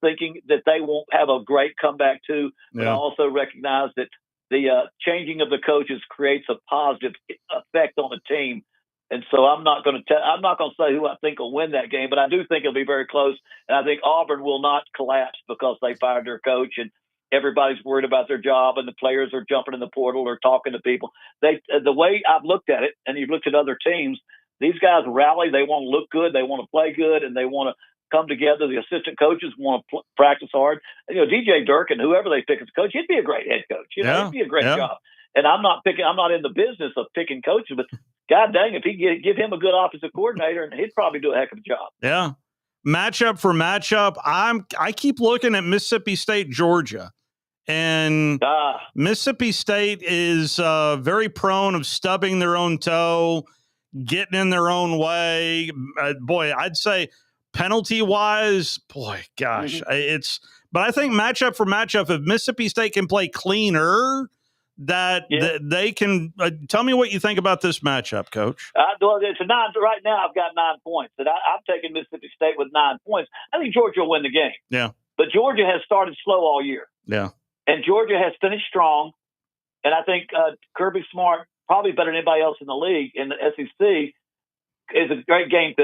thinking that they won't have a great comeback too. But I also recognize that the changing of the coaches creates a positive effect on the team. And so I'm not going to say who I think will win that game, but I do think it'll be very close. And I think Auburn will not collapse because they fired their coach and everybody's worried about their job and the players are jumping in the portal or talking to people. The way I've looked at it, and you've looked at other teams, these guys rally. They want to look good. They want to play good, and they want to come together. The assistant coaches want to practice hard. DJ Durkin, whoever they pick as coach, he'd be a great head coach. He'd be a great job. And I'm not in the business of picking coaches, but God dang, if he give him a good offensive coordinator, and he'd probably do a heck of a job. Yeah. Matchup for matchup, I keep looking at Mississippi State, Georgia. And Mississippi State is very prone of stubbing their own toe, getting in their own way. Boy, I'd say penalty-wise, it's – but I think matchup for matchup, if Mississippi State can play cleaner, they can tell me what you think about this matchup, Coach. It's a 9 right now. I've got 9 points, and I'm taking Mississippi State with 9 points. I think Georgia will win the game. Yeah, but Georgia has started slow all year. Yeah, and Georgia has finished strong, and I think Kirby Smart, probably better than anybody else in the league in the SEC, is a great game.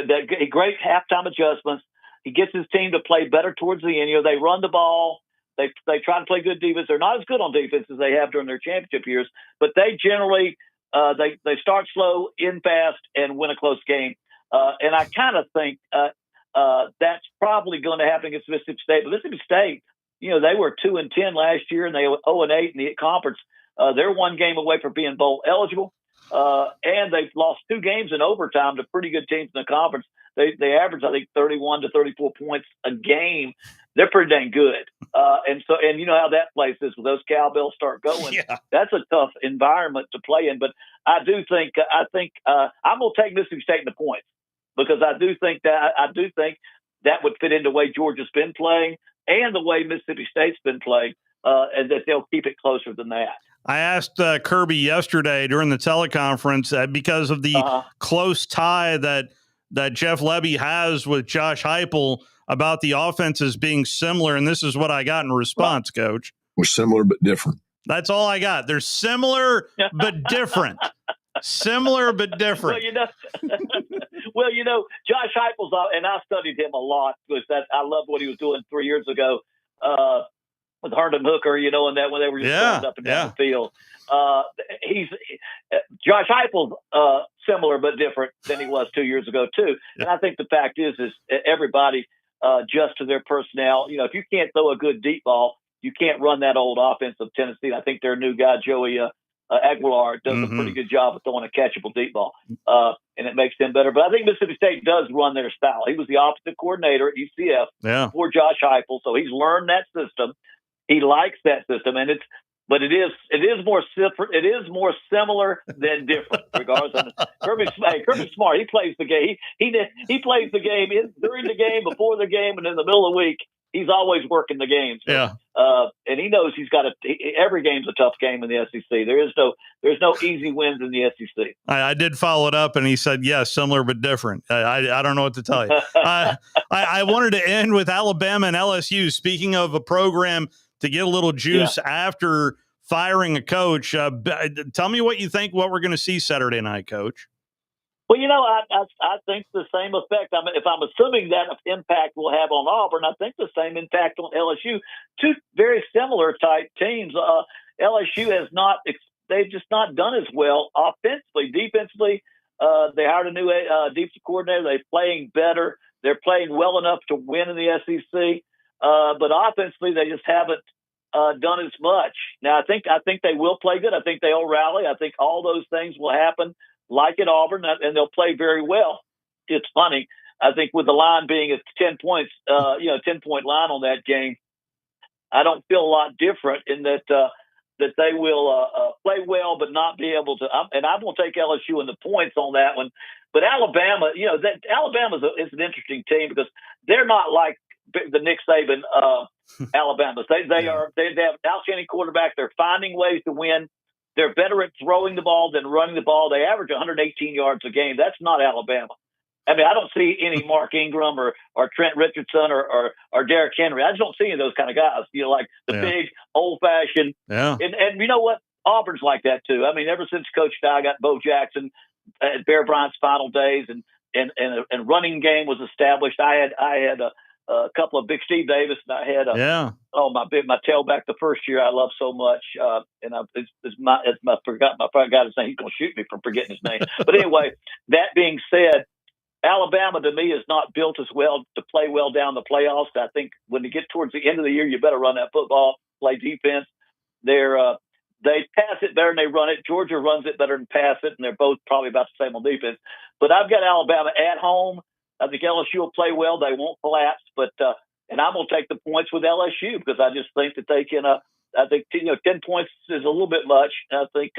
Great halftime adjustments. He gets his team to play better towards the end. They run the ball. They try to play good defense. They're not as good on defense as they have during their championship years, but they generally they start slow, end fast, and win a close game. And I kind of think that's probably going to happen against Mississippi State. But Mississippi State, they were 2-10 last year, and they were 0-8 in the conference. They're one game away from being bowl eligible, and they've lost 2 games in overtime to pretty good teams in the conference. They average, I think, 31 to 34 points a game. They're pretty dang good. And you know how that place is when those cowbells start going. Yeah. That's a tough environment to play in. But I think I'm going to take Mississippi State in the points because I do think that would fit into the way Georgia's been playing and the way Mississippi State's been playing, and that they'll keep it closer than that. I asked Kirby yesterday during the teleconference because of the close tie that Jeff Lebby has with Josh Heupel about the offenses being similar, and this is what I got in response, Coach. We're similar but different. That's all I got. They're similar but different. Similar but different. Well, Josh Heupel's, and I studied him a lot because I loved what he was doing 3 years ago with Herndon Hooker, and that when they were just going up and down the field. Josh Heupel's similar but different than he was 2 years ago too. And I think the fact is everybody adjusts to their personnel. If you can't throw a good deep ball, you can't run that old offense of Tennessee. I think their new guy Joey Aguilar does a pretty good job of throwing a catchable deep ball, and it makes them better. But I think Mississippi State does run their style. He was the offensive coordinator at UCF before Josh Heupel, so he's learned that system. He likes that system, and But it is more similar than different. Regardless, Kirby's smart. He plays the game. He plays the game during the game, before the game, and in the middle of the week. He's always working the games. So, yeah. And he knows he's got every game's a tough game in the SEC. There's no easy wins in the SEC. I did follow it up, and he said, yes, similar but different. I don't know what to tell you. I wanted to end with Alabama and LSU. Speaking of a program to get a little juice after firing a coach, tell me what you think, what we're going to see Saturday night, Coach. Well, I think the same effect. If I'm assuming that impact will have on Auburn, I think the same impact on LSU. Two very similar type teams. LSU they've just not done as well offensively. Defensively, they hired a new defensive coordinator. They're playing better. They're playing well enough to win in the SEC. But offensively, they just haven't done as much. Now, I think they will play good. I think they'll rally. I think all those things will happen like at Auburn, and they'll play very well. It's funny. I think with the line being at 10 points, 10-point line on that game, I don't feel a lot different in that they will play well but not be able to. And I'm going to take LSU in the points on that one. But Alabama, Alabama is an interesting team because they're not like the Nick Saban Alabama. They have an outstanding quarterback. They're finding ways to win. They're better at throwing the ball than running the ball. They average 118 yards a game. That's not Alabama. I mean, I don't see any Mark Ingram or Trent Richardson or Derrick Henry. I just don't see any of those kind of guys. Like the big, old-fashioned. Yeah. And you know what? Auburn's like that too. I mean, ever since Coach Dye got Bo Jackson at Bear Bryant's final days and running game was established, I had a couple of Big Steve Davis, and I had my tailback the first year I loved so much, and I forgot his name. He's going to shoot me for forgetting his name. But anyway, that being said, Alabama to me is not built as well to play well down the playoffs. I think when you get towards the end of the year, you better run that football, play defense. They pass it better than they run it. Georgia runs it better than pass it, and they're both probably about the same on defense. But I've got Alabama at home. I think LSU will play well. They won't collapse, but and I'm going to take the points with LSU because I just think that they can. I think 10 points is a little bit much. I think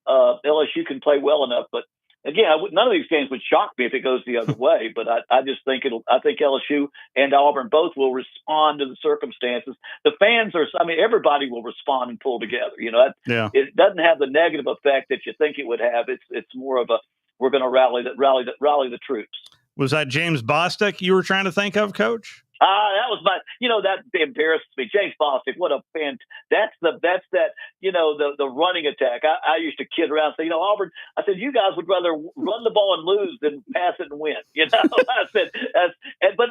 LSU can play well enough. But again, none of these games would shock me if it goes the other way. But I just think I think LSU and Auburn both will respond to the circumstances. The fans everybody will respond and pull together. It doesn't have the negative effect that you think it would have. It's more of a we're going to rally the troops. Was that James Bostic you were trying to think of, Coach? That was that embarrasses me. James Bostic, what a fan. That's the running attack. I used to kid around and say, Auburn, I said, you guys would rather run the ball and lose than pass it and win. I said,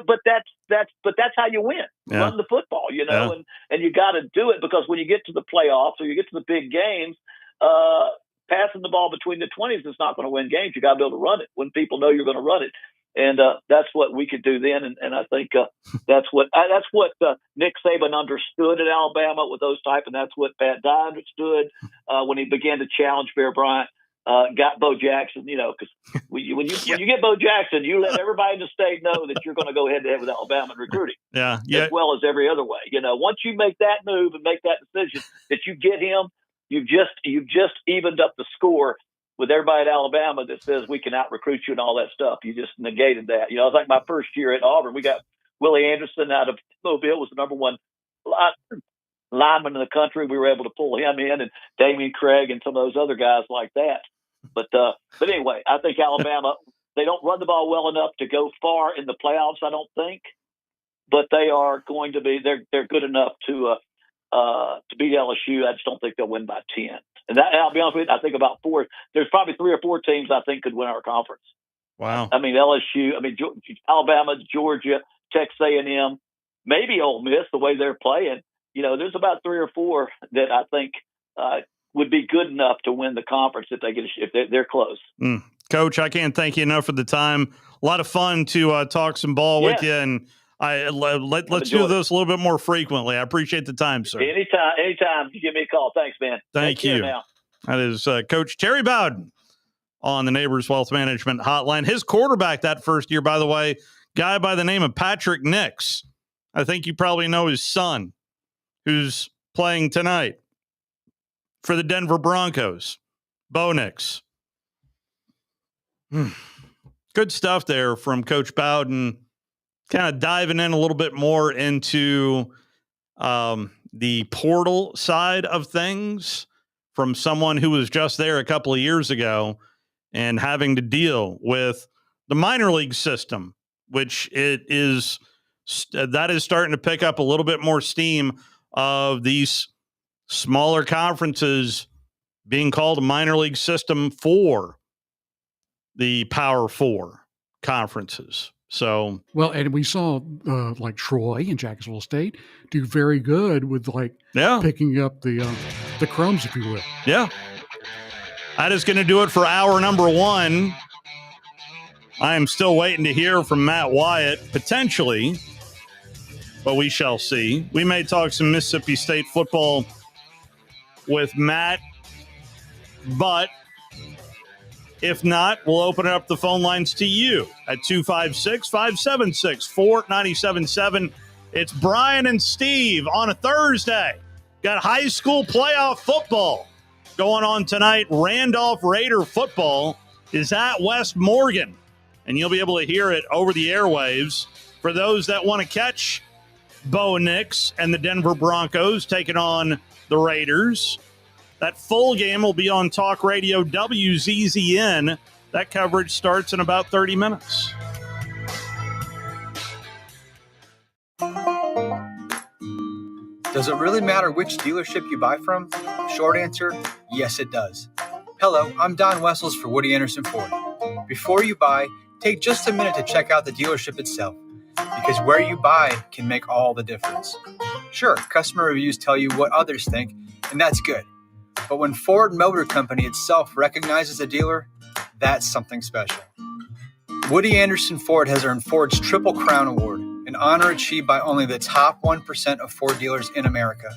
but that's how you win. Yeah. Run the football, and you got to do it because when you get to the playoffs or you get to the big games, passing the ball between the 20s is not going to win games. You got to be able to run it when people know you're going to run it. And that's what we could do then, and I think that's what Nick Saban understood at Alabama with those type, and that's what Pat Dye understood when he began to challenge Bear Bryant. Got Bo Jackson, because when you get Bo Jackson, you let everybody in the state know that you're going to go head to head with Alabama in recruiting, as well as every other way. Once you make that move and make that decision that you get him, you've just evened up the score with everybody at Alabama that says we can out-recruit you and all that stuff. You just negated that. It was like my first year at Auburn. We got Willie Anderson out of Mobile, was the number one lineman in the country. We were able to pull him in, and Damian Craig and some of those other guys like that. But anyway, I think Alabama, they don't run the ball well enough to go far in the playoffs, I don't think. But they are going to be – they're good enough to beat LSU. I just don't think they'll win by 10. And I'll be honest with you, I think about four. There's probably 3 or 4 teams I think could win our conference. Wow. I mean, LSU, Alabama, Georgia, Texas A&M, maybe Ole Miss, the way they're playing. There's about 3 or 4 that I think would be good enough to win the conference if they're close. Coach, I can't thank you enough for the time. A lot of fun to talk some ball with you, and let's do this a little bit more frequently. I appreciate the time, sir. Anytime. You give me a call. Thanks, man. Thank you. Now. That is Coach Terry Bowden on the Neighbors Wealth Management Hotline. His quarterback that first year, by the way, guy by the name of Patrick Nix. I think you probably know his son, who's playing tonight. for the Denver Broncos. Bo Nix. Good stuff there from Coach Bowden, kind of diving in a little bit more into the portal side of things from someone who was just there a couple of years ago and having to deal with the minor league system, which that is starting to pick up a little bit more steam of these smaller conferences being called a minor league system for the Power Four conferences. So, well, and we saw like Troy and Jacksonville State do very good with picking up the crumbs, if you will. Yeah. That is going to do it for hour number one. I am still waiting to hear from Matt Wyatt, potentially, but we shall see. We may talk some Mississippi State football with Matt, but if not, we'll open up the phone lines to you at 256-576-4977. It's Brian and Steve on a Thursday. Got high school playoff football going on tonight. Randolph Raider football is at West Morgan, and you'll be able to hear it over the airwaves. For those that want to catch Bo Nix and the Denver Broncos taking on the Raiders, that full game will be on Talk Radio WZZN. That coverage starts in about 30 minutes. Does it really matter which dealership you buy from? Short answer, yes it does. Hello, I'm Don Wessels for Woody Anderson Ford. Before you buy, take just a minute to check out the dealership itself, because where you buy can make all the difference. Sure, customer reviews tell you what others think, and that's good. But when Ford Motor Company itself recognizes a dealer, that's something special. Woody Anderson Ford has earned Ford's Triple Crown Award, an honor achieved by only the top 1% of Ford dealers in America.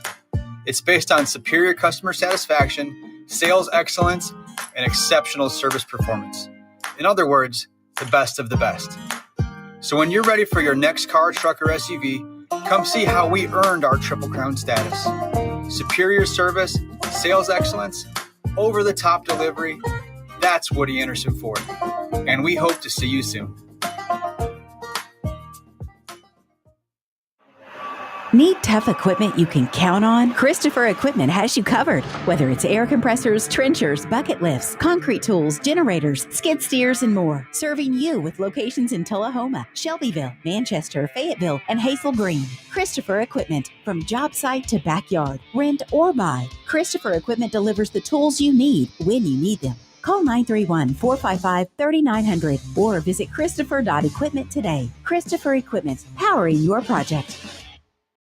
It's based on superior customer satisfaction, sales excellence, and exceptional service performance. In other words, the best of the best. So when you're ready for your next car, truck, or SUV, come see how we earned our Triple Crown status. Superior service, sales excellence, over-the-top delivery, that's Woody Anderson Ford. And we hope to see you soon. Need tough equipment you can count on? Christopher Equipment has you covered. Whether it's air compressors, trenchers, bucket lifts, concrete tools, generators, skid steers, and more. Serving you with locations in Tullahoma, Shelbyville, Manchester, Fayetteville, and Hazel Green. Christopher Equipment. From job site to backyard, rent or buy, Christopher Equipment delivers the tools you need when you need them. Call 931-455-3900 or visit christopher.equipment today. Christopher Equipment, powering your project.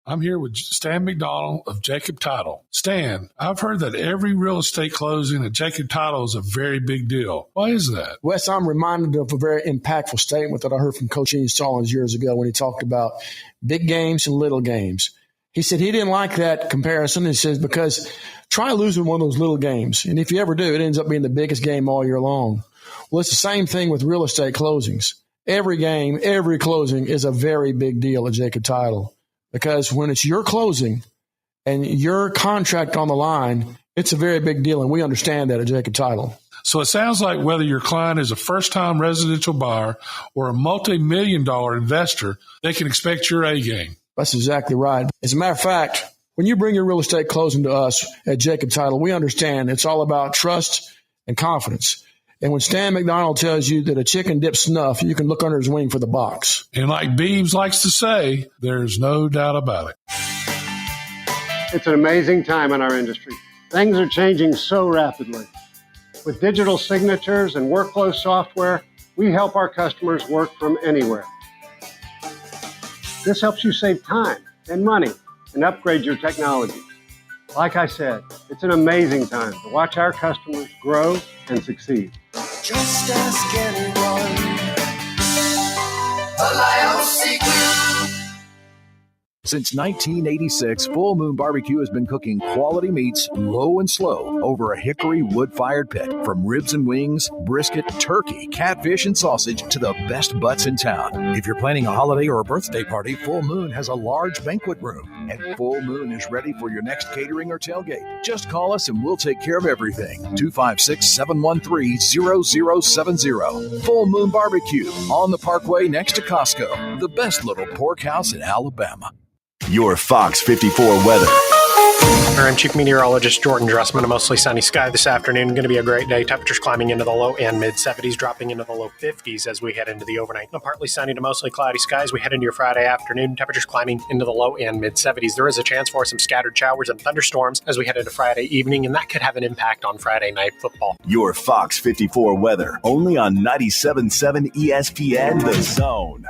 I'm here with Stan McDonald of Jacob Title. Stan, I've heard that every real estate closing at Jacob Title is a very big deal. Why is that? Wes, I'm reminded of a very impactful statement that I heard from Coach Ian Stallings years ago when he talked about big games and little games. He said he didn't like that comparison. He says, because try losing one of those little games. And if you ever do, it ends up being the biggest game all year long. Well, it's the same thing with real estate closings. Every game, every closing is a very big deal at Jacob Title. Because when it's your closing and your contract on the line, it's a very big deal, and we understand that at Jacob Title. So it sounds like whether your client is a first-time residential buyer or a multi-million-dollar investor, they can expect your A game. That's exactly right. As a matter of fact, when you bring your real estate closing to us at Jacob Title, we understand it's all about trust and confidence. And when Stan McDonald tells you that a chicken dips snuff, you can look under his wing for the box. And like Beebs likes to say, there's no doubt about it. It's an amazing time in our industry. Things are changing so rapidly. With digital signatures and workflow software, we help our customers work from anywhere. This helps you save time and money and upgrade your technology. Like I said, it's an amazing time to watch our customers grow and succeed. Just ask anyone. A Lion's secret. Since 1986, Full Moon Barbecue has been cooking quality meats low and slow over a hickory wood-fired pit. From ribs and wings, brisket, turkey, catfish, and sausage to the best butts in town. If you're planning a holiday or a birthday party, Full Moon has a large banquet room. And Full Moon is ready for your next catering or tailgate. Just call us and we'll take care of everything. 256-713-0070. Full Moon Barbecue on the Parkway next to Costco. The best little pork house in Alabama. Your Fox 54 weather. I'm Chief Meteorologist Jordan Dressman. A mostly sunny sky this afternoon. Going to be a great day. Temperatures climbing into the low and mid 70s, dropping into the low 50s as we head into the overnight. A partly sunny to mostly cloudy skies. We head into your Friday afternoon. Temperatures climbing into the low and mid 70s. There is a chance for some scattered showers and thunderstorms as we head into Friday evening, and that could have an impact on Friday night football. Your Fox 54 weather. Only on 97.7 ESPN The Zone.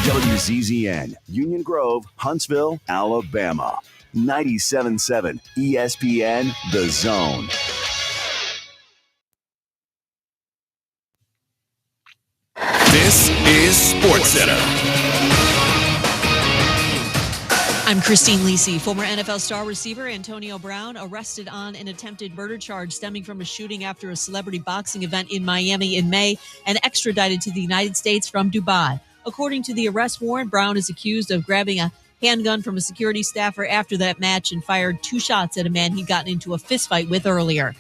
WZZN, Union Grove, Huntsville, Alabama. 97.7 ESPN The Zone. This is SportsCenter. I'm Christine Lisi. Former NFL star receiver Antonio Brown arrested on an attempted murder charge stemming from a shooting after a celebrity boxing event in Miami in May and extradited to the United States from Dubai. According to the arrest warrant, Brown is accused of grabbing a handgun from a security staffer after that match and fired 2 shots at a man he'd gotten into a fistfight with earlier.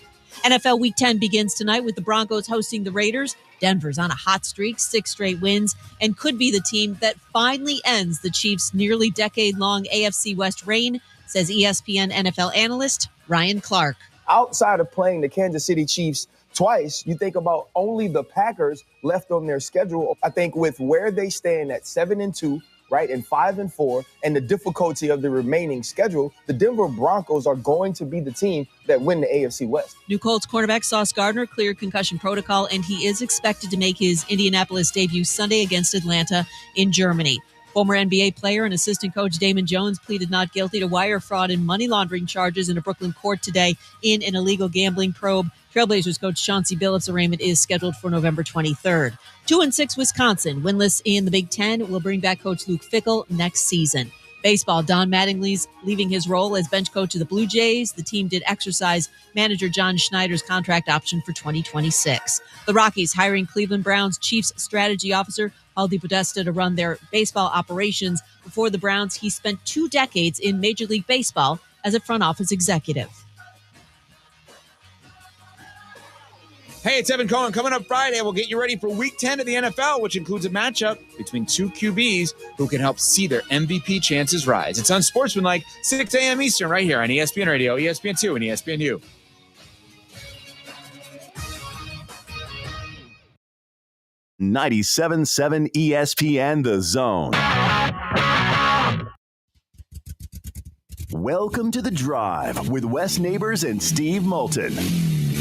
NFL Week 10 begins tonight with the Broncos hosting the Raiders. Denver's on a hot streak, 6 straight wins, and could be the team that finally ends the Chiefs' nearly decade-long AFC West reign, says ESPN NFL analyst Ryan Clark. Outside of playing the Kansas City Chiefs twice, you think about only the Packers left on their schedule. I think with where they stand at 7-2, right, and 5-4, and the difficulty of the remaining schedule, the Denver Broncos are going to be the team that win the AFC West. New Colts cornerback Sauce Gardner cleared concussion protocol, and he is expected to make his Indianapolis debut Sunday against Atlanta in Germany. Former NBA player and assistant coach Damon Jones pleaded not guilty to wire fraud and money laundering charges in a Brooklyn court today in an illegal gambling probe. Trailblazers coach Chauncey Billups' arraignment is scheduled for November 23rd. 2-6 Wisconsin, winless in the Big Ten, will bring back coach Luke Fickell next season. Baseball, Don Mattingly's leaving his role as bench coach of the Blue Jays. The team did exercise manager John Schneider's contract option for 2026. The Rockies hiring Cleveland Browns Chiefs strategy officer Paul DePodesta to run their baseball operations. Before the Browns, he spent 2 decades in Major League Baseball as a front office executive. Hey, it's Evan Cohen. Coming up Friday, we'll get you ready for Week 10 of the NFL, which includes a matchup between 2 QBs who can help see their MVP chances rise. It's Unsportsmanlike, 6 a.m. Eastern, right here on ESPN Radio, ESPN2, and ESPNU. .97.7 ESPN The Zone. Welcome to The Drive with Wes Neighbors and Steve Moulton.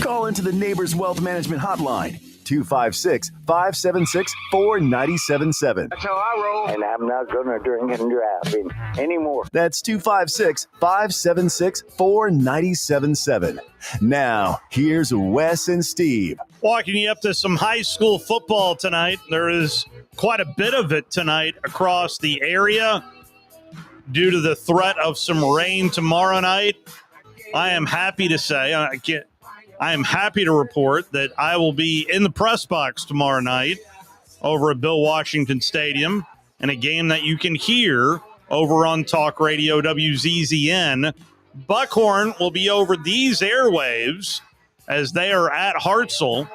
Call into the Neighbors Wealth Management Hotline, 256-576-4977. That's how I roll. And I'm not going to drink and drive anymore. That's 256-576-4977. Now, here's Wes and Steve. Walking you up to some high school football tonight. There is quite a bit of it tonight across the area due to the threat of some rain tomorrow night. I am happy to say, I am happy to report that I will be in the press box tomorrow night over at Bill Washington Stadium in a game that you can hear over on Talk Radio WZZN. Buckhorn will be over these airwaves as they are at Hartselle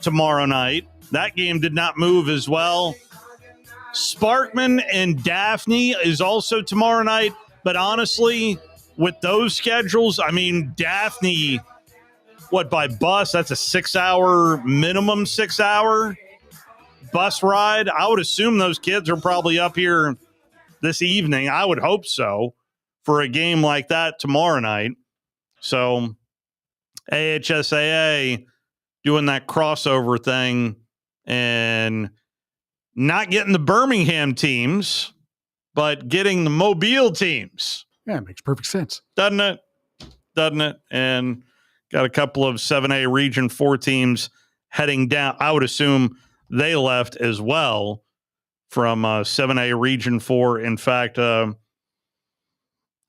tomorrow night. That game did not move as well. Sparkman and Daphne is also tomorrow night, but honestly, with those schedules, I mean, Daphne, by bus, that's a 6-hour, minimum 6-hour bus ride. I would assume those kids are probably up here this evening. I would hope so for a game like that tomorrow night. So AHSAA doing that crossover thing and not getting the Birmingham teams, but getting the Mobile teams. Yeah, it makes perfect sense. Doesn't it? And got a couple of 7A Region 4 teams heading down. I would assume they left as well from 7A Region 4. In fact,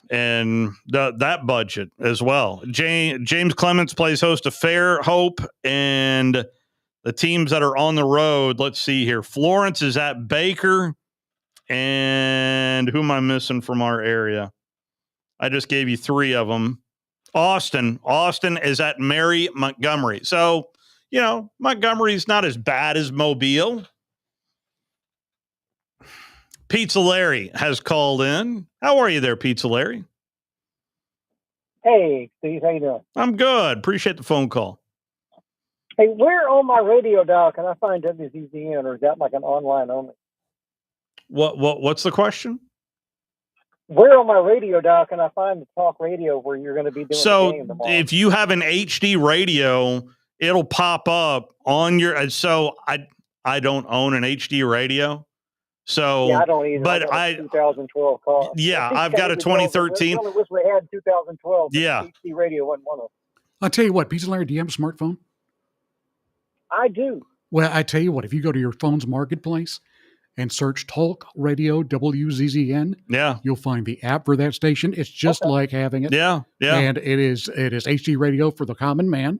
and that budget as well. James Clements plays host to Fair Hope, and the teams that are on the road, let's see here. Florence is at Baker, and who am I missing from our area? I just gave you 3 of them. Austin is at Mary Montgomery. So, Montgomery's not as bad as Mobile. Pizza Larry has called in. How are you there, Pizza Larry? Hey, Steve, how you doing? I'm good. Appreciate the phone call. Hey, where on my radio dial can I find WZZN, or is that like an online only? What's the question? Where on my radio dial can I find the talk radio where you're going to be doing the game tomorrow? If you have an HD radio, it'll pop up on your. So I don't own an HD radio. So yeah, I don't either. But I got a 2012 car. Yeah, I've got a 2013. I wish we had 2012. Yeah, HD radio wasn't one of them. I'll tell you what, Pizza Larry, do you have a smartphone? I do. Well, I tell you what, if you go to your phone's marketplace and search Talk Radio WZZN, you'll find the app for that station. It's just like having it. Yeah. And it is HD radio for the common man,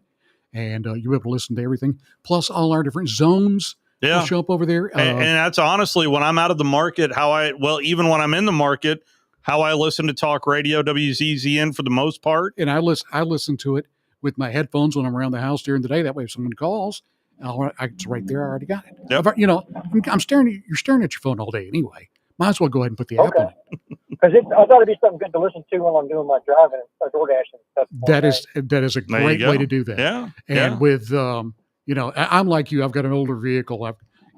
and you'll be able to listen to everything. Plus all our different zones will show up over there. And that's honestly, when I'm out of the market, even when I'm in the market, how I listen to Talk Radio WZZN for the most part. And I listen to it with my headphones when I'm around the house during the day. That way if someone calls, it's right there. I already got it. Yep. I'm staring at you're staring at your phone all day anyway. Might as well go ahead and put the app on it. Because I thought it'd be something good to listen to while I'm doing my driving and DoorDash and stuff. That is a great way to do that. Yeah. And with I'm like you. I've got an older vehicle.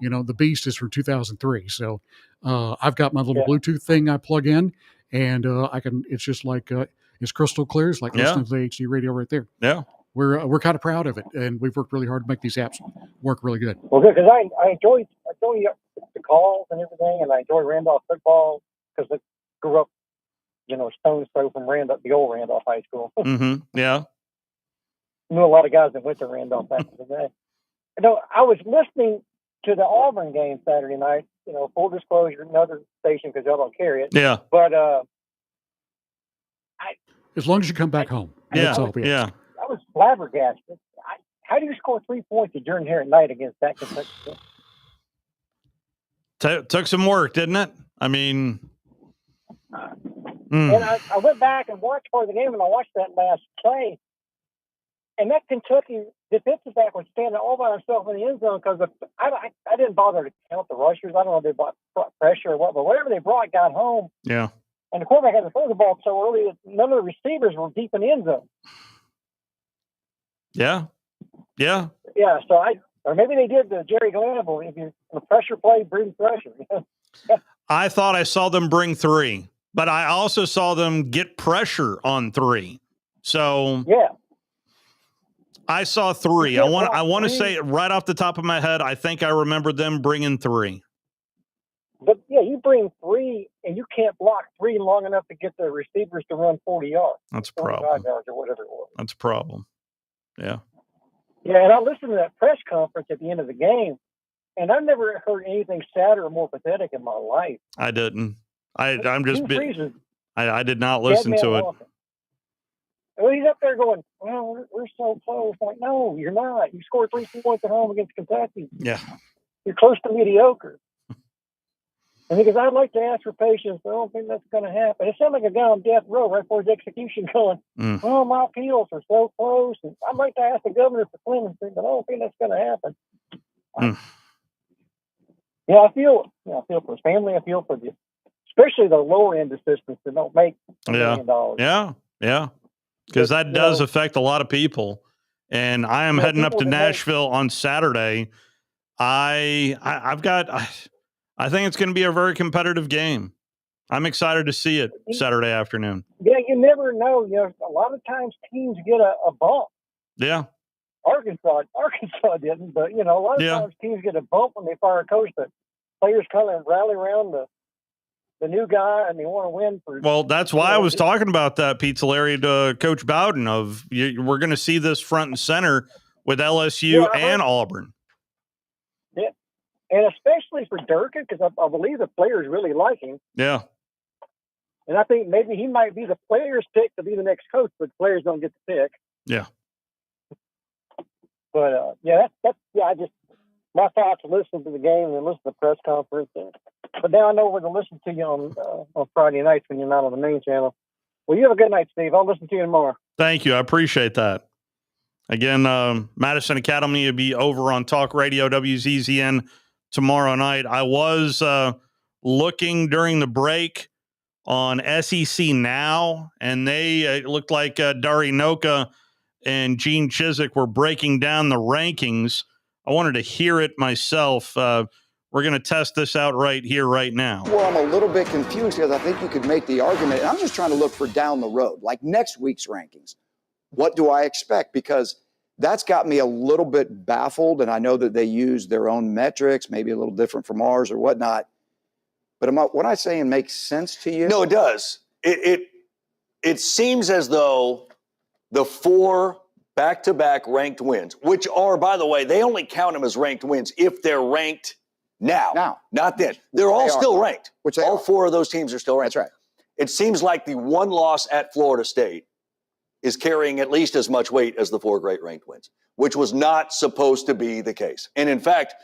The Beast is from 2003, so I've got my little Bluetooth thing I plug in, and I can. It's just like it's crystal clear. It's like listening to the HD radio right there. Yeah. We're kind of proud of it, and we've worked really hard to make these apps work really good. Well, good, because I enjoy the calls and everything, and I enjoy Randolph football because I grew up, stone's throw from the old Randolph High School. Mm-hmm. Yeah. Knew a lot of guys that went to Randolph back in the day. I was listening to the Auburn game Saturday night. Full disclosure, another station because y'all don't carry it. Yeah. But as long as you come back home, that's all we ask. I was flabbergasted. How do you score 3 points during here at night against that Kentucky team? Took some work, didn't it? I mean, and I went back and watched part of the game, and I watched that last play. And that Kentucky defensive back was standing all by himself in the end zone because I didn't bother to count the rushers. I don't know if they brought pressure or what, but whatever they brought got home. Yeah. And the quarterback had to throw the ball so early that none of the receivers were deep in the end zone. Yeah. Yeah. Yeah. So or maybe they did the Jerry Glanville. If you a pressure play, bring pressure. I thought I saw them bring 3, but I also saw them get pressure on 3. So yeah. I saw 3. I want to say it right off the top of my head. I think I remember them bringing 3. But yeah, you bring 3 and you can't block 3 long enough to get the receivers to run 40 yards. That's a problem. Yards or whatever it was. That's a problem. Yeah. Yeah, and I listened to that press conference at the end of the game, and I've never heard anything sadder or more pathetic in my life. I didn't. I'm just. I did not Dead listen man to it. walking. Well, he's up there going, well, we're so close. I'm like, no, you're not. You scored 3 points at home against Kentucky. Yeah. You're close to mediocre. And because I'd like to ask for patience, but I don't think that's going to happen. It sounded like a guy on death row right before his execution going, oh, my appeals are so close. And I'd like to ask the governor for clemency, but I don't think that's going to happen. Yeah, I feel for his family. I feel for especially the lower end assistants that don't make $1 million. Yeah. Because that does affect a lot of people. And I am heading up to Nashville on Saturday. I think it's going to be a very competitive game. I'm excited to see it Saturday afternoon. Yeah, you never know. A lot of times teams get a bump. Yeah. Arkansas didn't, but a lot of times teams get a bump when they fire a coach. That players kind of rally around the new guy and they want to win. Well, that's why I was talking about that, Pizza Larry, to Coach Bowden. We're going to see this front and center with LSU and Auburn. Yeah. And especially for Durkin, because I believe the players really like him. Yeah. And I think maybe he might be the players' pick to be the next coach, but the players don't get the pick. Yeah. But, my thoughts are listen to the game and listen to the press conference. But now I know where to listen to you on Friday nights when you're not on the main channel. Well, you have a good night, Steve. I'll listen to you tomorrow. Thank you. I appreciate that. Again, Madison Academy will be over on Talk Radio WZZN tomorrow night. I was looking during the break on SEC Now, and it looked like Dari Noka and Gene Chizik were breaking down the rankings. I wanted to hear it myself. We're going to test this out right here, right now. Well, I'm a little bit confused because I think you could make the argument, and I'm just trying to look for down the road, like next week's rankings. What do I expect? Because that's got me a little bit baffled, and I know that they use their own metrics, maybe a little different from ours or whatnot. But what I'm saying makes sense to you? No, it does. It seems as though the 4 back-to-back ranked wins, which are, by the way, they only count them as ranked wins if they're ranked now, not then. They're all still ranked. All 4 of those teams are still ranked. That's right. It seems like the one loss at Florida State is carrying at least as much weight as the 4 great ranked wins, which was not supposed to be the case. And in fact,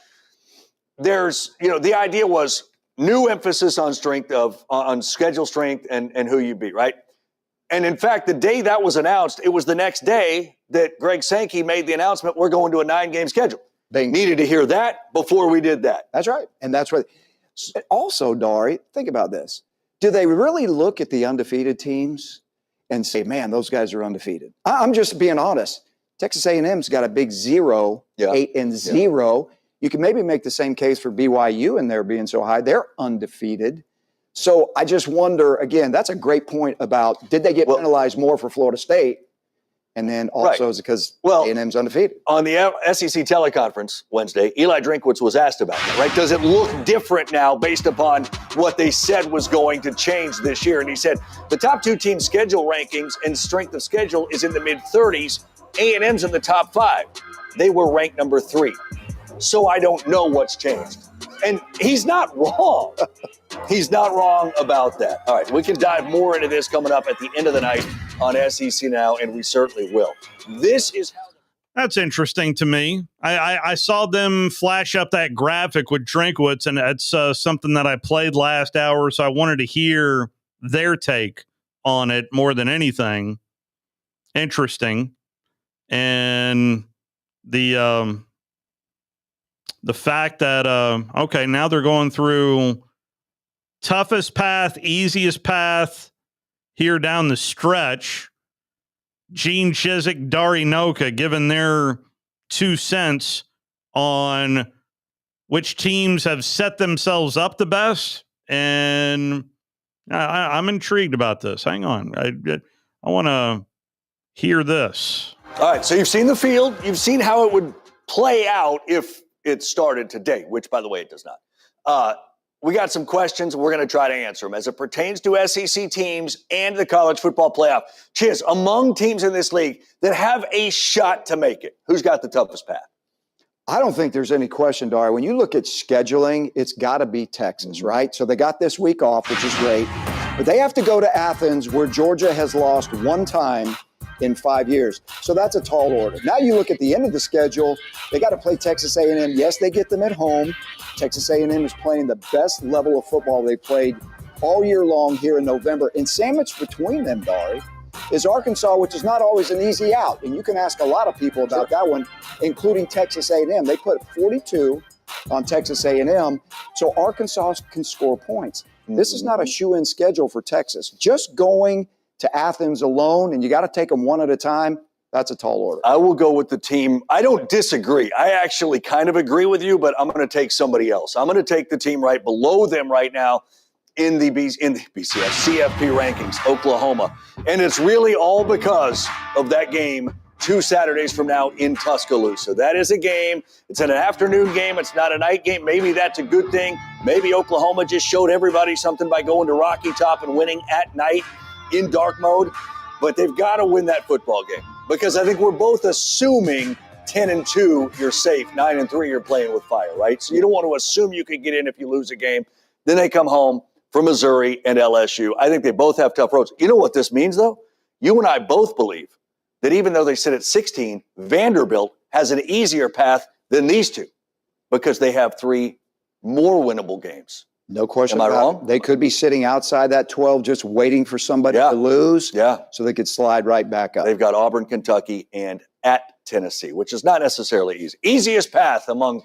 the idea was new emphasis on on schedule strength and who you beat, right? And in fact, the day that was announced, it was the next day that Greg Sankey made the announcement, we're going to a 9-game schedule. They needed to hear that before we did that. That's right. And that's what. Also, Dari, think about this. Do they really look at the undefeated teams and say, man, those guys are undefeated? I'm just being honest. Texas A&M's got a big 0, 8-0. You can maybe make the same case for BYU and they're being so high. They're undefeated. So I just wonder, again, that's a great point about did they get penalized more for Florida State? And then also is it because A&M's undefeated? On the SEC teleconference Wednesday, Eli Drinkwitz was asked about that, right? Does it look different now based upon what they said was going to change this year? And he said the top 2 teams' schedule rankings and strength of schedule is in the mid-30s. A&M's in the top 5. They were ranked number 3. So I don't know what's changed. And he's not wrong. He's not wrong about that. All right, we can dive more into this coming up at the end of the night on SEC Now, and we certainly will. This is how. That's interesting to me. I saw them flash up that graphic with Drinkwitz, and it's something that I played last hour, so I wanted to hear their take on it more than anything. Interesting. And the fact that, now they're going through toughest path, easiest path here down the stretch. Gene Chizik, Dari Noka giving their 2 cents on which teams have set themselves up the best. And I'm intrigued about this. Hang on. I want to hear this. All right, so you've seen the field. You've seen how it would play out if it started today, which, by the way, it does not. We got some questions. We're going to try to answer them as it pertains to SEC teams and the college football playoff. Chiz, among teams in this league that have a shot to make it, who's got the toughest path? I don't think there's any question, Dari. When you look at scheduling, it's got to be Texas, right? So they got this week off, which is great. But they have to go to Athens, where Georgia has lost 1 time in 5 years. So that's a tall order. Now you look at the end of the schedule, they got to play Texas A&M. Yes, they get them at home. Texas A&M is playing the best level of football they played all year long here in November. And sandwiched between them, Dari, is Arkansas, which is not always an easy out. And you can ask a lot of people about that one, including Texas A&M. They put 42 on Texas A&M, so Arkansas can score points. This is not a shoe-in schedule for Texas. Just going to Athens alone, and you got to take them one at a time, that's a tall order. I will go with the team. I don't disagree. I actually kind of agree with you, but I'm going to take somebody else. I'm going to take the team right below them right now in the CFP rankings, Oklahoma. And it's really all because of that game 2 Saturdays from now in Tuscaloosa. That is a game. It's an afternoon game. It's not a night game. Maybe that's a good thing. Maybe Oklahoma just showed everybody something by going to Rocky Top and winning at night in dark mode. But they've got to win that football game, because I think we're both assuming 10-2, you're safe. 9-3, you're playing with fire, right? So you don't want to assume you can get in if you lose a game. Then they come home from Missouri and LSU. I think they both have tough roads. You know what this means, though? You and I both believe that even though they sit at 16, Vanderbilt has an easier path than these two because they have 3 more winnable games. No question Am I about wrong? it. They could be sitting outside that 12 just waiting for somebody to lose so they could slide right back up. They've got Auburn, Kentucky, and at Tennessee, which is not necessarily easy. Easiest path among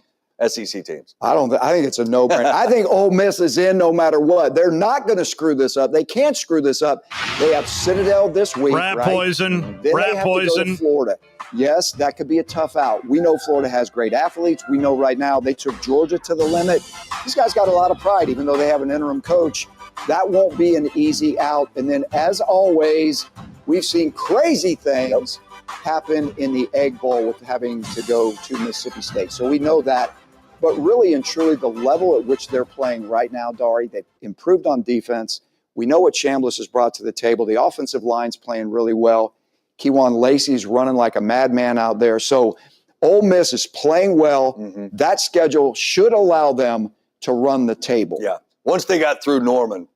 SEC teams. I think it's a no-brainer. I think Ole Miss is in no matter what. They're not going to screw this up. They can't screw this up. They have Citadel this week, Rat poison. Then Rat they have poison. to go to Florida. Yes, that could be a tough out. We know Florida has great athletes. We know right now they took Georgia to the limit. These guys got a lot of pride, even though they have an interim coach. That won't be an easy out. And then, as always, we've seen crazy things happen in the Egg Bowl with having to go to Mississippi State. So we know that. But really and truly, the level at which they're playing right now, Dari, they've improved on defense. We know what Chambliss has brought to the table. The offensive line's playing really well. Kewan Lacey's running like a madman out there. So Ole Miss is playing well. That schedule should allow them to run the table. Yeah. Once they got through Norman,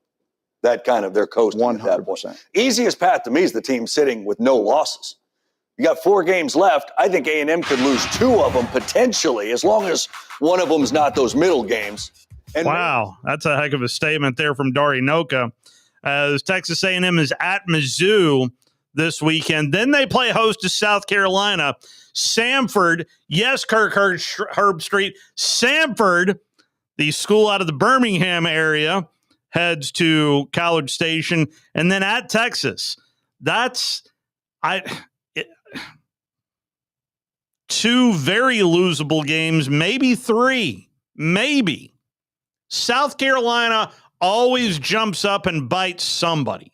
that kind of their coast 100%. Easiest path to me is the team sitting with no losses. You got 4 games left. I think A&M could lose 2 of them potentially, as long as one of them's not those middle games. And wow, that's a heck of a statement there from Dari Noka. As Texas A&M is at Mizzou this weekend. Then they play host to South Carolina. Samford, yes, Kirk Herbstreit. Samford, the school out of the Birmingham area, heads to College Station. And then at Texas. That's 2 very losable games, maybe 3, maybe. South Carolina always jumps up and bites somebody.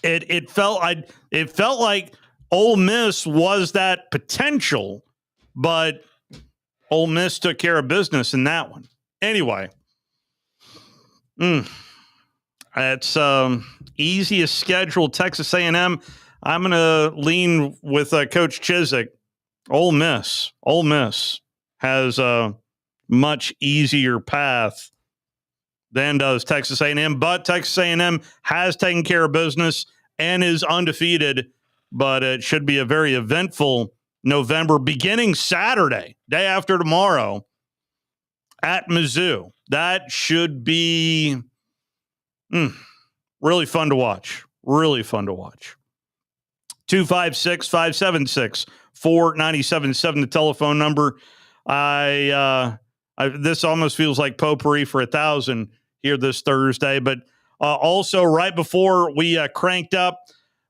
It felt like Ole Miss was that potential, but Ole Miss took care of business in that one. Anyway, it's easiest schedule. Texas A&M. I'm going to lean with Coach Chizik. Ole Miss has a much easier path than does Texas A&M, but Texas A&M has taken care of business and is undefeated, but it should be a very eventful November, beginning Saturday, day after tomorrow, at Mizzou. That should be really fun to watch. Really fun to watch. 256-576-4977, the telephone number. This almost feels like potpourri for 1,000 here this Thursday, but also right before we cranked up,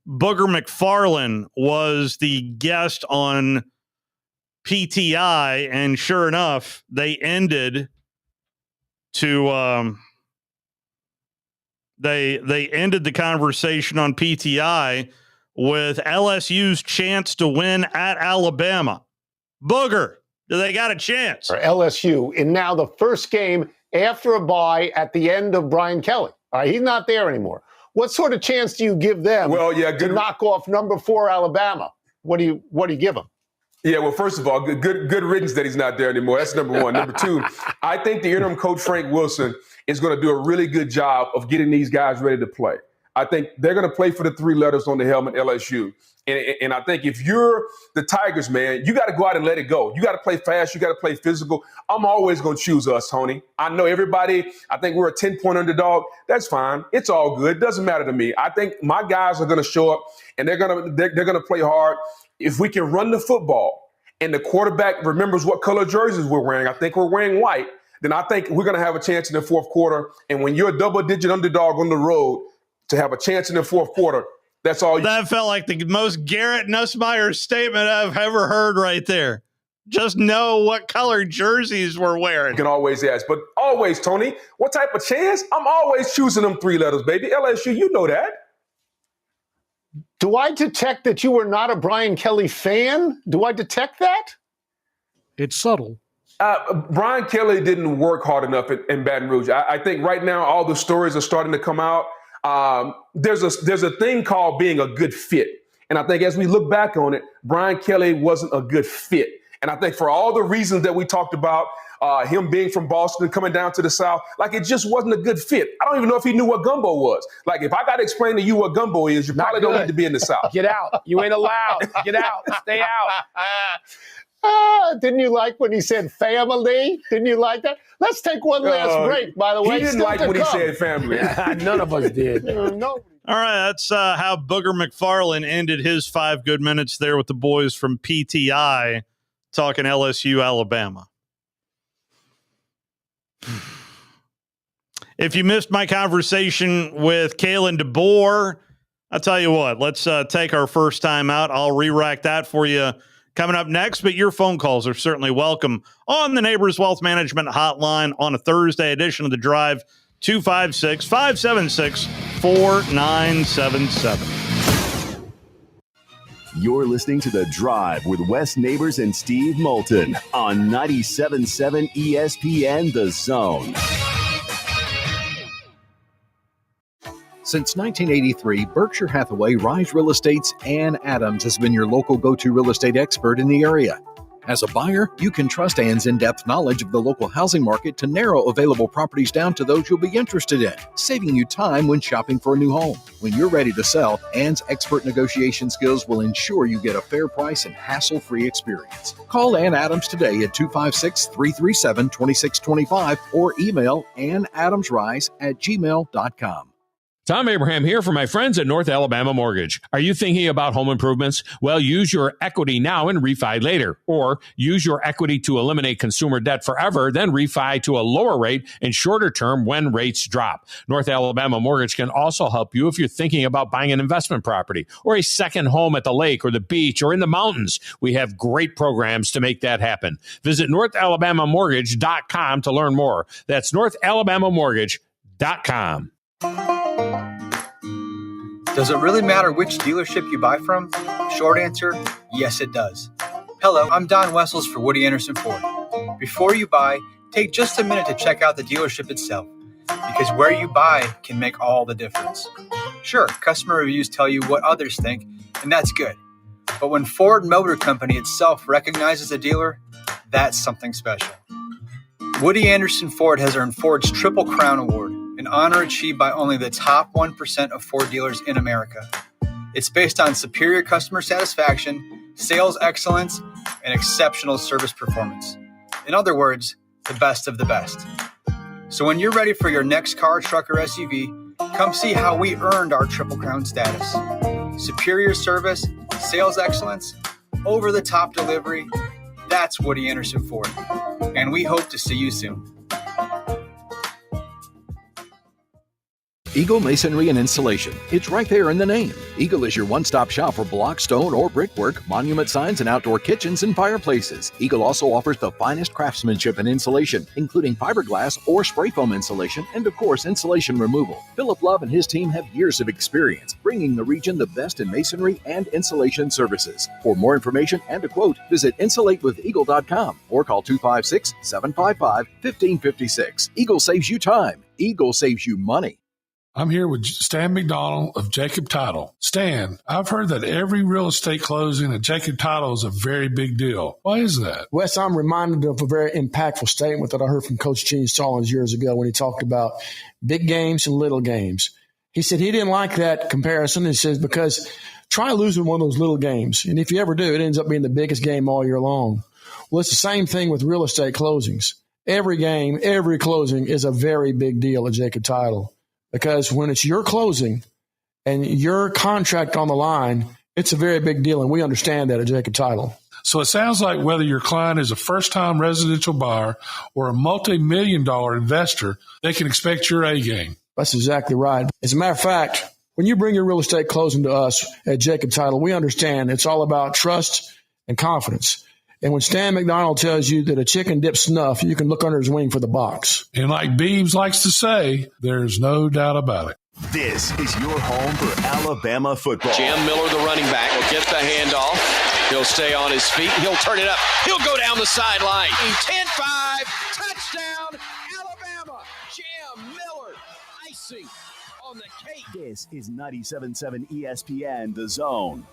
Booger McFarland was the guest on PTI, and sure enough, they ended to they ended the conversation on PTI with LSU's chance to win at Alabama. Booger, do they got a chance? For LSU in now the first game after a bye at the end of Brian Kelly. All right, he's not there anymore. What sort of chance do you give them to knock off number 4 Alabama? What do you give them? Yeah, well, first of all, good riddance that he's not there anymore. That's number 1. Number 2, I think the interim coach, Frank Wilson, is going to do a really good job of getting these guys ready to play. I think they're going to play for the 3 letters on the helmet, LSU. And I think if you're the Tigers, man, you got to go out and let it go. You got to play fast. You got to play physical. I'm always going to choose us, Tony. I know everybody, I think we're a 10-point underdog. That's fine. It's all good. Doesn't matter to me. I think my guys are going to show up, and they're going to play hard. If we can run the football and the quarterback remembers what color jerseys we're wearing, I think we're wearing white, then I think we're going to have a chance in the fourth quarter. And when you're a double-digit underdog on the road, to have a chance in the fourth quarter, that's all. That felt like the most Garrett Nussmeier statement I've ever heard right there. Just know what color jerseys we're wearing. You can always ask. But always, Tony, what type of chance? I'm always choosing them 3 letters, baby. LSU, you know that. Do I detect that you are not a Brian Kelly fan? Do I detect that? It's subtle. Brian Kelly didn't work hard enough in Baton Rouge. I think right now all the stories are starting to come out. There's a thing called being a good fit. And I think as we look back on it, Brian Kelly wasn't a good fit. And I think for all the reasons that we talked about, him being from Boston, coming down to the South, like it just wasn't a good fit. I don't even know if he knew what gumbo was. Like if I got to explain to you what gumbo is, you probably don't need to be in the South. Get out. You ain't allowed. Get out. Stay out. Didn't you like when he said family? Didn't you like that? Let's take one last break, by the way. He didn't like when he said family. None of us did. No. All right, that's how Booger McFarland ended his 5 good minutes there with the boys from PTI talking LSU, Alabama. If you missed my conversation with Kalen DeBoer, I'll tell you what, let's take our first time out. I'll re-rack that for you coming up next, but your phone calls are certainly welcome on the Neighbors Wealth Management Hotline on a Thursday edition of The Drive, 256-576-4977. You're listening to The Drive with Wes Neighbors and Steve Moulton on 97.7 ESPN The Zone. Since 1983, Berkshire Hathaway Rise Real Estate's Ann Adams has been your local go-to real estate expert in the area. As a buyer, you can trust Ann's in-depth knowledge of the local housing market to narrow available properties down to those you'll be interested in, saving you time when shopping for a new home. When you're ready to sell, Ann's expert negotiation skills will ensure you get a fair price and hassle-free experience. Call Ann Adams today at 256-337-2625 or email annadamsrise@gmail.com. Tom Abraham here for my friends at North Alabama Mortgage. Are you thinking about home improvements? Well, use your equity now and refi later. Or use your equity to eliminate consumer debt forever, then refi to a lower rate and shorter term when rates drop. North Alabama Mortgage can also help you if you're thinking about buying an investment property or a second home at the lake or the beach or in the mountains. We have great programs to make that happen. Visit NorthAlabamaMortgage.com to learn more. That's NorthAlabamaMortgage.com. Does it really matter which dealership you buy from? Short answer, yes it does. Hello, I'm Don Wessels for Woody Anderson Ford. Before you buy, take just a minute to check out the dealership itself, because where you buy can make all the difference. Sure, customer reviews tell you what others think, and that's good. But when Ford Motor Company itself recognizes a dealer, that's something special. Woody Anderson Ford has earned Ford's Triple Crown Award, an honor achieved by only the top 1% of Ford dealers in America. It's based on superior customer satisfaction, sales excellence, and exceptional service performance. In other words, the best of the best. So when you're ready for your next car, truck, or SUV, come see how we earned our Triple Crown status. Superior service, sales excellence, over-the-top delivery, that's Woody Anderson Ford. And we hope to see you soon. Eagle Masonry and Installation. It's right there in the name. Eagle is your one-stop shop for block, stone, or brickwork, monument signs, and outdoor kitchens and fireplaces. Eagle also offers the finest craftsmanship and insulation, including fiberglass or spray foam insulation, and of course, insulation removal. Philip Love and his team have years of experience, bringing the region the best in masonry and insulation services. For more information and a quote, visit insulatewitheagle.com or call 256-755-1556. Eagle saves you time. Eagle saves you money. I'm here with Stan McDonald of Jacob Title. Stan, I've heard that every real estate closing at Jacob Title is a very big deal. Why is that? Wes, I'm reminded of a very impactful statement that I heard from Coach Gene Stallings years ago when he talked about big games and little games. He said he didn't like that comparison. He says, because try losing one of those little games. And if you ever do, it ends up being the biggest game all year long. Well, it's the same thing with real estate closings. Every game, every closing is a very big deal at Jacob Title. Because when it's your closing and your contract on the line, it's a very big deal, and we understand that at Jacob Title. So it sounds like whether your client is a first-time residential buyer or a multi-million-dollar investor, they can expect your A game. That's exactly right. As a matter of fact, when you bring your real estate closing to us at Jacob Title, we understand it's all about trust and confidence. And when Stan McDonald tells you that a chicken dips snuff, you can look under his wing for the box. And like Beebs likes to say, there's no doubt about it. This is your home for Alabama football. Jam Miller, the running back, will get the handoff. He'll stay on his feet. He'll turn it up. He'll go down the sideline. 10-5, touchdown, Alabama. Jam Miller, icing on the cake. This is 97.7 ESPN The Zone.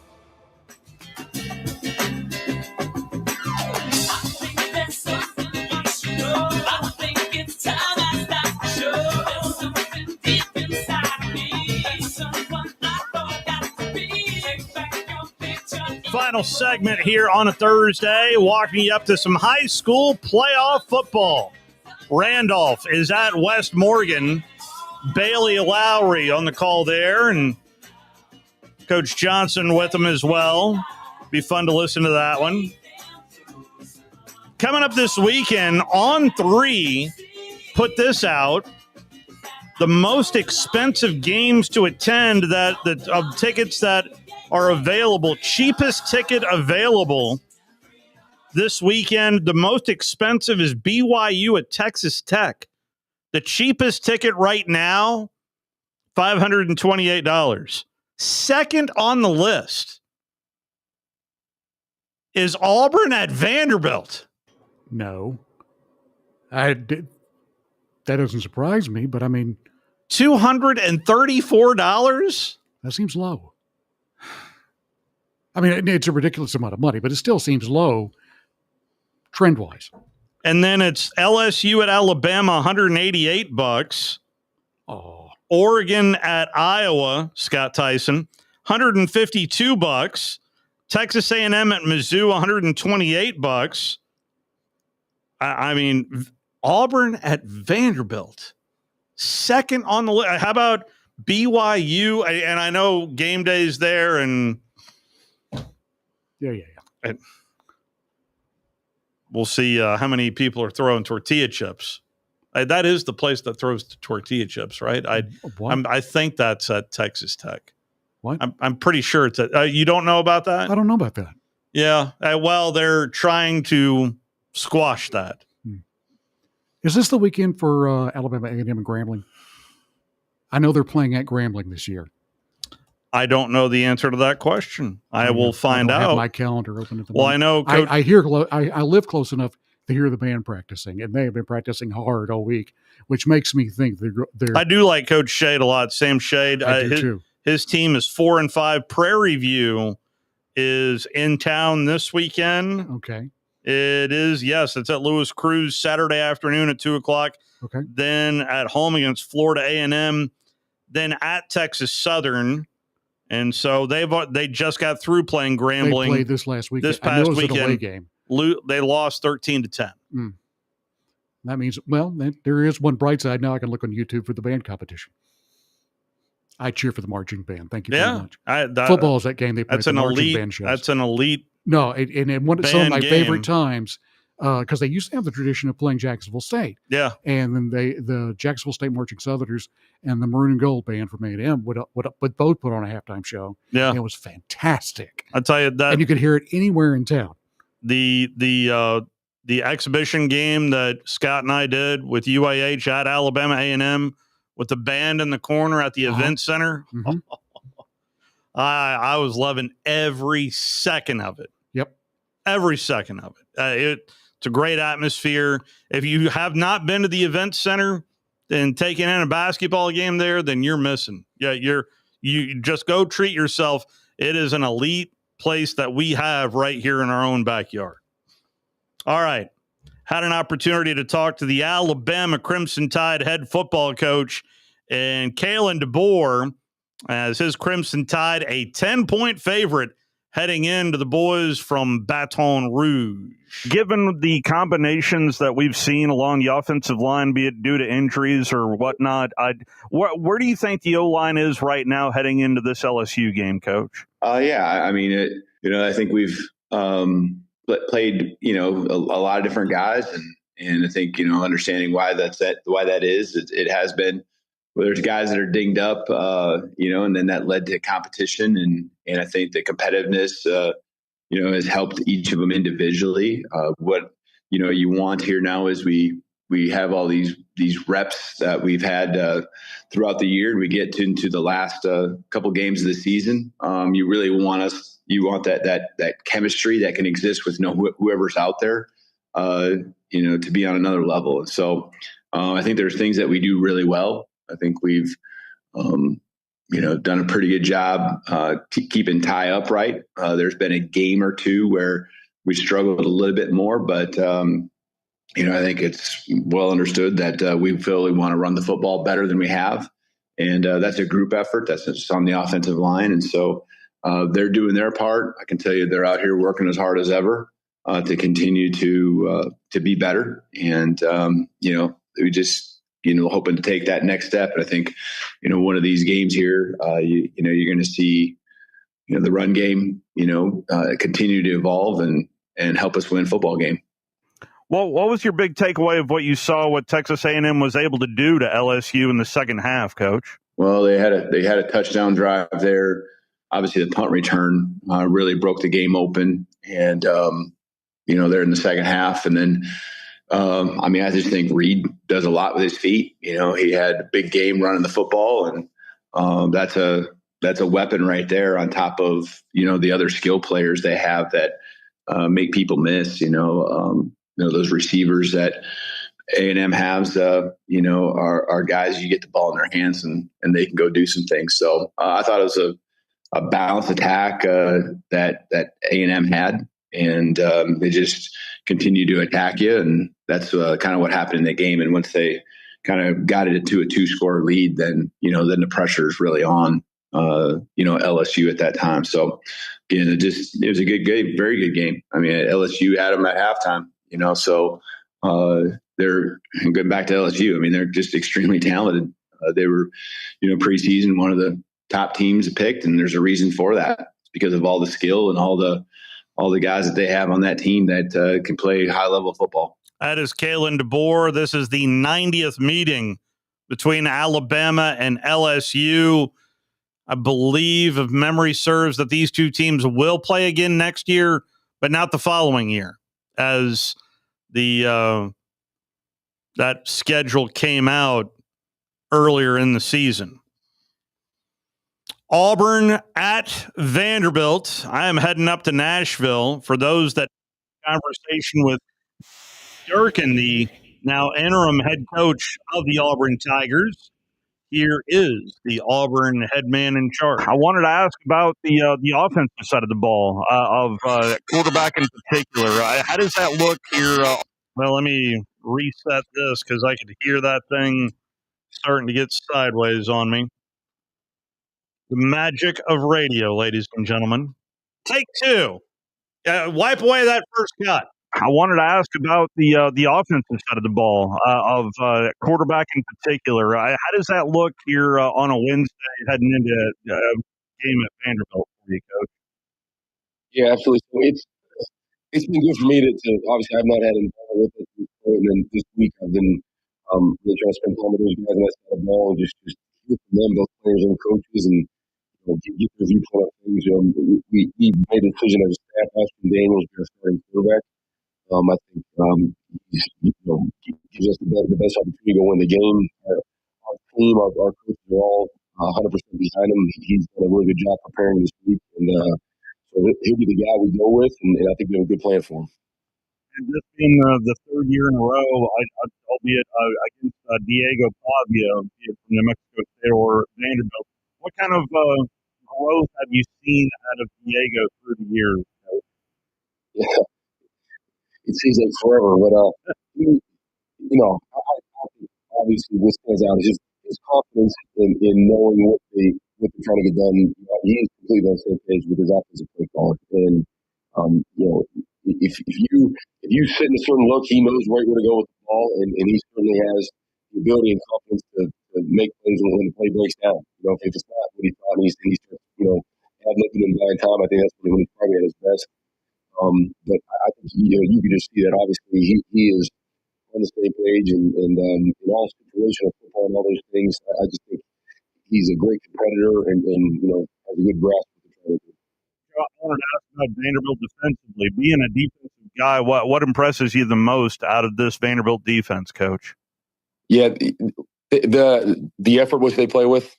final segment here on a Thursday, walking you up to some high school playoff football. Randolph is at West Morgan. Bailey Lowry on the call there, and Coach Johnson with him as well. Be fun to listen to that one. Coming up this weekend, On 3 put this out. The most expensive games to attend of tickets that are available, cheapest ticket available this weekend. The most expensive is BYU at Texas Tech. The cheapest ticket right now, $528. Second on the list is Auburn at Vanderbilt. No. That doesn't surprise me, but I mean, $234? That seems low. I mean, it's a ridiculous amount of money, but it still seems low trend-wise. And then it's LSU at Alabama, $188. Oh. Oregon at Iowa, Scott Tyson, $152. Texas A&M at Mizzou, $128. I mean, Auburn at Vanderbilt, second on the list. How about BYU? And I know game day's there, and yeah. And we'll see how many people are throwing tortilla chips. That is the place that throws tortilla chips, right? I think that's at Texas Tech. What? I'm pretty sure it's at. You don't know about that? I don't know about that. Yeah. Well, they're trying to squash that. Is this the weekend for Alabama A&M and Grambling? I know they're playing at Grambling this year. I don't know the answer to that question. I will find out. I have my calendar open at the moment. I know. I live close enough to hear the band practicing, and they have been practicing hard all week, which makes me think they're. I do like Coach Shade a lot. Sam Shade. I do too. His team is 4-5. Prairie View is in town this weekend. Okay. It is, yes. It's at Lewis Cruz Saturday afternoon at 2:00. Okay. Then at home against Florida A&M. Then at Texas Southern. And so they just got through playing Grambling. They played this last week. This past weekend, a away game. They lost 13-10. That means, well, there is one bright side. Now I can look on YouTube for the band competition. I cheer for the marching band. Thank you very much. Football is that game they play. That's an elite. Band shows. That's an elite. No, and one some of my favorite times because they used to have the tradition of playing Jacksonville State. Yeah, and then the Jacksonville State Marching Southerners and the Maroon and Gold band from A&M would both put on a halftime show. Yeah, and it was fantastic. I tell you that, and you could hear it anywhere in town. The exhibition game that Scott and I did with UAH at Alabama A&M with the band in the corner at the event center. Mm-hmm. I was loving every second of it. Yep. Every second of it. It's a great atmosphere. If you have not been to the event center and taken in a basketball game there, then you're missing. Yeah, you just go treat yourself. It is an elite place that we have right here in our own backyard. All right. Had an opportunity to talk to the Alabama Crimson Tide head football coach and Kalen DeBoer, as his Crimson Tide a 10-point favorite heading into the boys from Baton Rouge. Given the combinations that we've seen along the offensive line, be it due to injuries or whatnot, where do you think the O-line is right now heading into this LSU game, Coach? I mean, I think we've played, a lot of different guys, and I think, understanding why that is, it has been. Well, there's guys that are dinged up, and then that led to competition. And I think the competitiveness, has helped each of them individually. What, you want here now is we have all these reps that we've had throughout the year. And we get into the last couple games of the season. You really want that chemistry that can exist with whoever's out there, to be on another level. And so I think there's things that we do really well. I think we've, done a pretty good job keeping Ty upright. There's been a game or two where we struggled a little bit more, but, I think it's well understood that we feel we want to run the football better than we have. And that's a group effort. That's just on the offensive line. And so they're doing their part. I can tell you they're out here working as hard as ever to continue to be better. And, we just, hoping to take that next step. And I think, one of these games here, you're going to see, the run game, continue to evolve and help us win football game. Well, what was your big takeaway of what you saw, what Texas A&M was able to do to LSU in the second half, Coach? Well, they had a touchdown drive there. Obviously, the punt return really broke the game open, and they're in the second half. And then, I just think Reed does a lot with his feet. He had a big game running the football, and that's a weapon right there on top of the other skill players they have that make people miss. Those receivers that A&M has, are guys you get the ball in their hands and they can go do some things. So I thought it was a balanced attack that A&M had, and they just continue to attack you, and that's kind of what happened in the game. And once they kind of got it to a 2-score lead, then the pressure is really on LSU at that time. So again, it was a good game, very good game. LSU had them at halftime. So they're going back to LSU. They're just extremely talented. They were, preseason one of the top teams picked, and there's a reason for that. It's because of all the skill and all the guys that they have on that team that can play high level football. That is Kalen DeBoer. This is the 90th meeting between Alabama and LSU. I believe, if memory serves, that these two teams will play again next year, but not the following year, as that schedule came out earlier in the season. Auburn at Vanderbilt. I am heading up to Nashville. For those that conversation with Durkin, the now interim head coach of the Auburn Tigers. Here is the Auburn head man in charge. I wanted to ask about the offensive side of the ball, of quarterback in particular. How does that look here? Well, let me reset this because I could hear that thing starting to get sideways on me. The magic of radio, ladies and gentlemen. Take two. Wipe away that first cut. I wanted to ask about the offensive side of the ball, of quarterback in particular. How does that look here on a Wednesday heading into a game at Vanderbilt for you, Coach? Yeah, absolutely. So it's been good for me to obviously I've not had involvement with it at this point, and then this week I've been really trying to spend time with those guys on that side of the ball and just hear from them, both players and coaches, and get their viewpoint on things. We made a decision as a staff. Austin Daniels is our starting quarterback. I think gives us the best opportunity to win the game. Our team, our coaches are all 100% behind him. He's done a really good job preparing this week, and so he'll be the guy we go with, and I think we have a good plan for him. And this being the third year in a row, albeit against Diego Pavia, be it from New Mexico State or Vanderbilt, what kind of growth have you seen out of Diego through the years? Yeah. It seems like forever, but I think obviously what stands out is just his confidence in knowing what they're trying to get done. He's completely on the same page with his offensive play calling, and if you sit in a certain look, he knows right where to go with the ball, and he certainly has the ability and confidence to make plays when the play breaks down. If it's not what he thought, and he's ad-libbing in blind time, I think that's when he's probably at his best. But I think you can just see that obviously he is on the same page, and in all situational football and all those things, I just think he's a great competitor and has a good grasp of the trying to do. I wanted to ask about Vanderbilt defensively. Being a defensive guy, what impresses you the most out of this Vanderbilt defense, Coach? Yeah, the effort which they play with.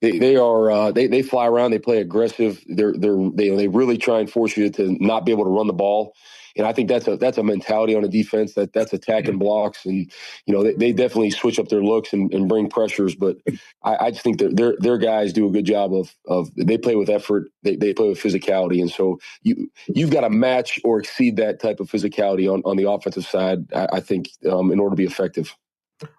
They fly around. They play aggressive. They really try and force you to not be able to run the ball. And I think that's a mentality on a defense that's attacking blocks. And they definitely switch up their looks and bring pressures. But I just think that their guys do a good job of they play with effort. They play with physicality. And so you've got to match or exceed that type of physicality on the offensive side. I think in order to be effective.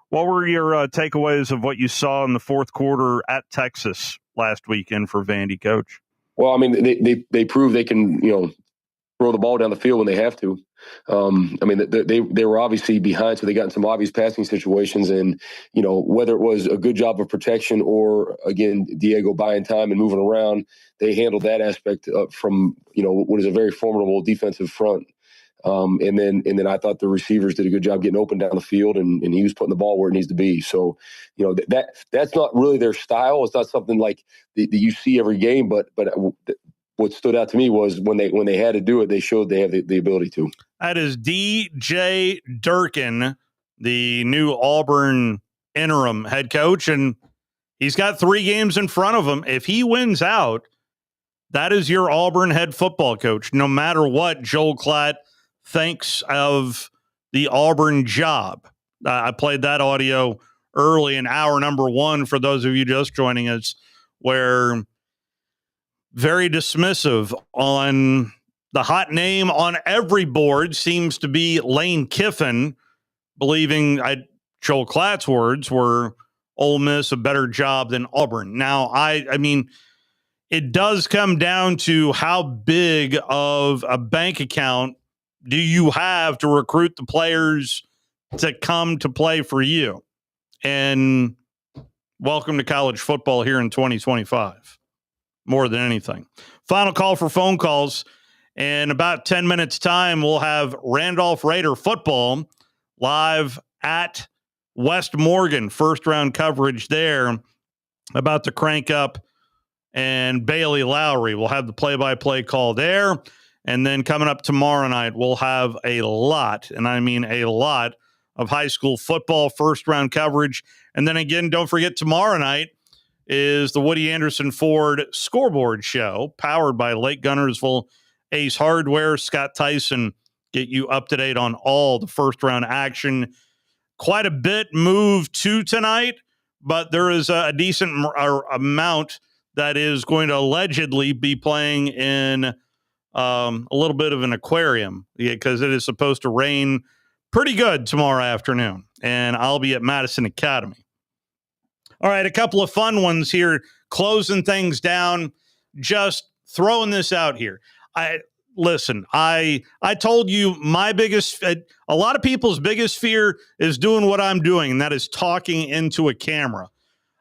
What were your takeaways of what you saw in the fourth quarter at Texas last weekend for Vandy, Coach? Well, I mean, they prove they can, throw the ball down the field when they have to. I mean, they were obviously behind, so they got in some obvious passing situations. And, whether it was a good job of protection or, again, Diego buying time and moving around, they handled that aspect from, what is a very formidable defensive front. And then I thought the receivers did a good job getting open down the field, and he was putting the ball where it needs to be. So, that's not really their style. It's not something like that you see every game, but what stood out to me was when they had to do it, they showed they have the ability to. That is DJ Durkin, the new Auburn interim head coach, and he's got 3 games in front of him. If he wins out, that is your Auburn head football coach, no matter what Joel Klatt thinks of the Auburn job. I played that audio early in hour number 1 for those of you just joining us, where very dismissive on the hot name on every board seems to be Lane Kiffin, believing Joel Klatt's words were Ole Miss a better job than Auburn. Now, I mean, it does come down to how big of a bank account do you have to recruit the players to come to play for you? And welcome to college football here in 2025. More than anything. Final call for phone calls. In about 10 minutes time, we'll have Randolph Raider football live at West Morgan. First round coverage there about to crank up, and Bailey Lowry will have the play-by-play call there. And then coming up tomorrow night, we'll have a lot, and I mean a lot, of high school football first round coverage. And then again, don't forget tomorrow night is the Woody Anderson Ford Scoreboard Show, powered by Lake Gunnersville Ace Hardware. Scott Tyson get you up to date on all the first round action. Quite a bit moved to tonight, but there is a decent amount that is going to allegedly be playing in a little bit of an aquarium, because it is supposed to rain pretty good tomorrow afternoon, and I'll be at Madison Academy. All right, a couple of fun ones here, closing things down, just throwing this out here. I told you my biggest, a lot of people's biggest fear is doing what I'm doing, and that is talking into a camera.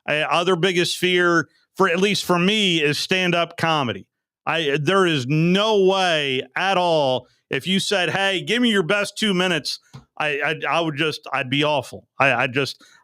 Other biggest fear, for at least for me, is stand-up comedy. There is no way at all. If you said, "Hey, give me your best 2 minutes," I'd be awful. No,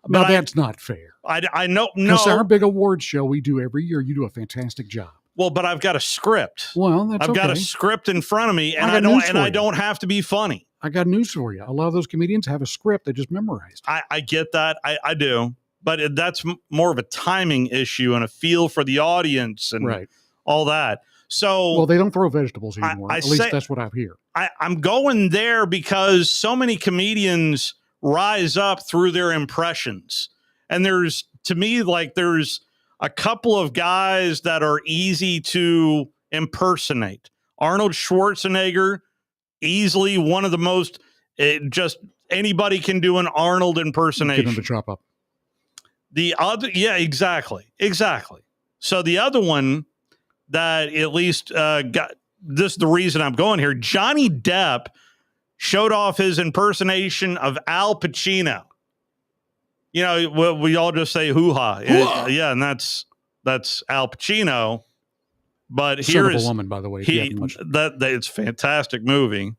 that's not fair. I know. No, because our big award show we do every year, you do a fantastic job. Well, but I've got a script. Well, that's I've got a script in front of me, and I don't have to be funny. I got news for you. A lot of those comedians have a script they just memorized. I get that. I do. But that's more of a timing issue and a feel for the audience and all that. So, well, they don't throw vegetables anymore. At least that's what I hear. I'm going there because so many comedians rise up through their impressions. And there's a couple of guys that are easy to impersonate. Arnold Schwarzenegger, easily one of the most, just anybody can do an Arnold impersonation. Get him to chop up. The other, yeah, exactly. So the other one that at least got this is the reason I'm going here. Johnny Depp showed off his impersonation of Al Pacino. You know, we all just say hoo-ha. Yeah, and that's Al Pacino. But here is a woman, by the way. It's a fantastic movie.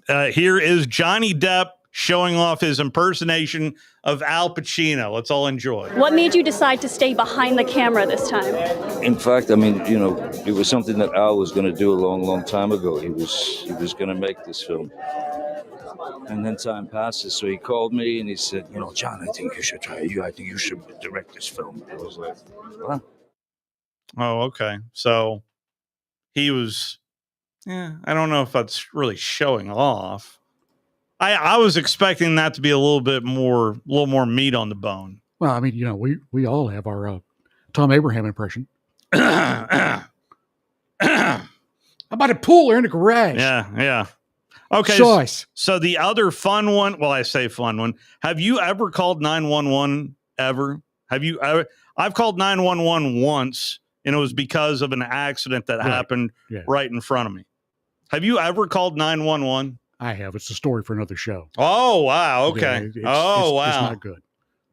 Here is Johnny Depp showing off his impersonation of Al Pacino. Let's all enjoy. What made you decide to stay behind the camera this time? In fact, I mean, you know, it was something that Al was going to do a long, long time ago. He was going to make this film. And then time passes, so he called me and he said, you know, John, I think you should try it. I think you should direct this film. I was like, what? Oh, okay. So he was, I don't know if that's really showing off. I was expecting that to be a little more meat on the bone. Well, I mean, you know, we all have our Tom Abraham impression. How about a pool or in a garage? Yeah. Okay. Choice. So the other fun one, well, I say fun one. Have you ever called 911 ever? Have you ever? I've called 911 once, and it was because of an accident that happened right in front of me. Have you ever called 911? I have. It's a story for another show. Oh, wow. Okay. Wow. Wow. It's not good.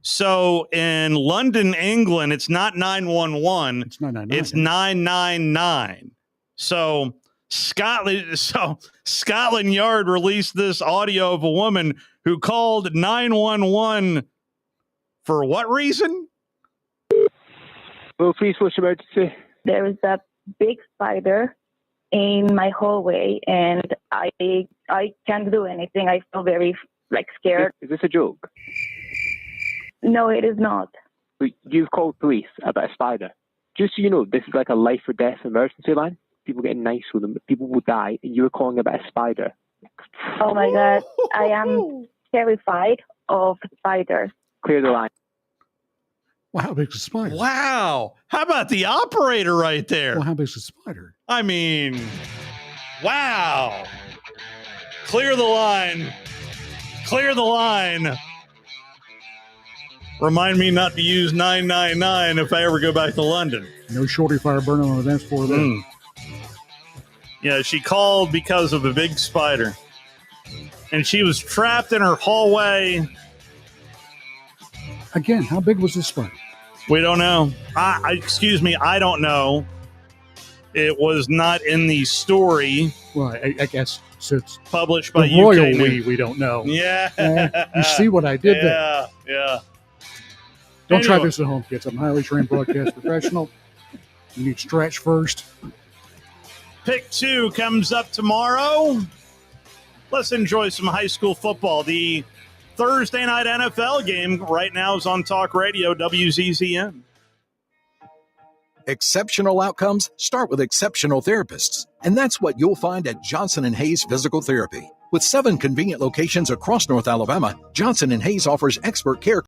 So in London, England, it's not 911. It's 999. It's 999. So Scotland Yard released this audio of a woman who called 911 for what reason? Well, please, what's your emergency? There is a big spider in my hallway, and I can't do anything. I feel very scared. Is this a joke? No, it is not. You've called police about a spider. Just so you know, this is like a life or death emergency line. People getting nice with them, but people will die, and you're calling about a spider. Oh my God, I am terrified of spiders. Clear the line. Well, how big's a spider? Wow. How about the operator right there? Well, how big's a spider? I mean, wow. Clear the line. Clear the line. Remind me not to use 999 if I ever go back to London. No shorty fire burning on the dance floor there. Yeah, she called because of a big spider. And she was trapped in her hallway. Again, how big was this spider? We don't know. Excuse me, I don't know. It was not in the story. Well, I guess since published by the royal UK we don't know. Yeah. You see what I did there? Yeah. Don't try this at home, kids. I'm a highly trained broadcast professional. You need stretch first. Pick 2 comes up tomorrow. Let's enjoy some high school football. The Thursday night NFL game right now is on Talk Radio, WZZM. Exceptional outcomes start with exceptional therapists. And that's what you'll find at Johnson & Hayes Physical Therapy. With 7 convenient locations across North Alabama, Johnson & Hayes offers expert care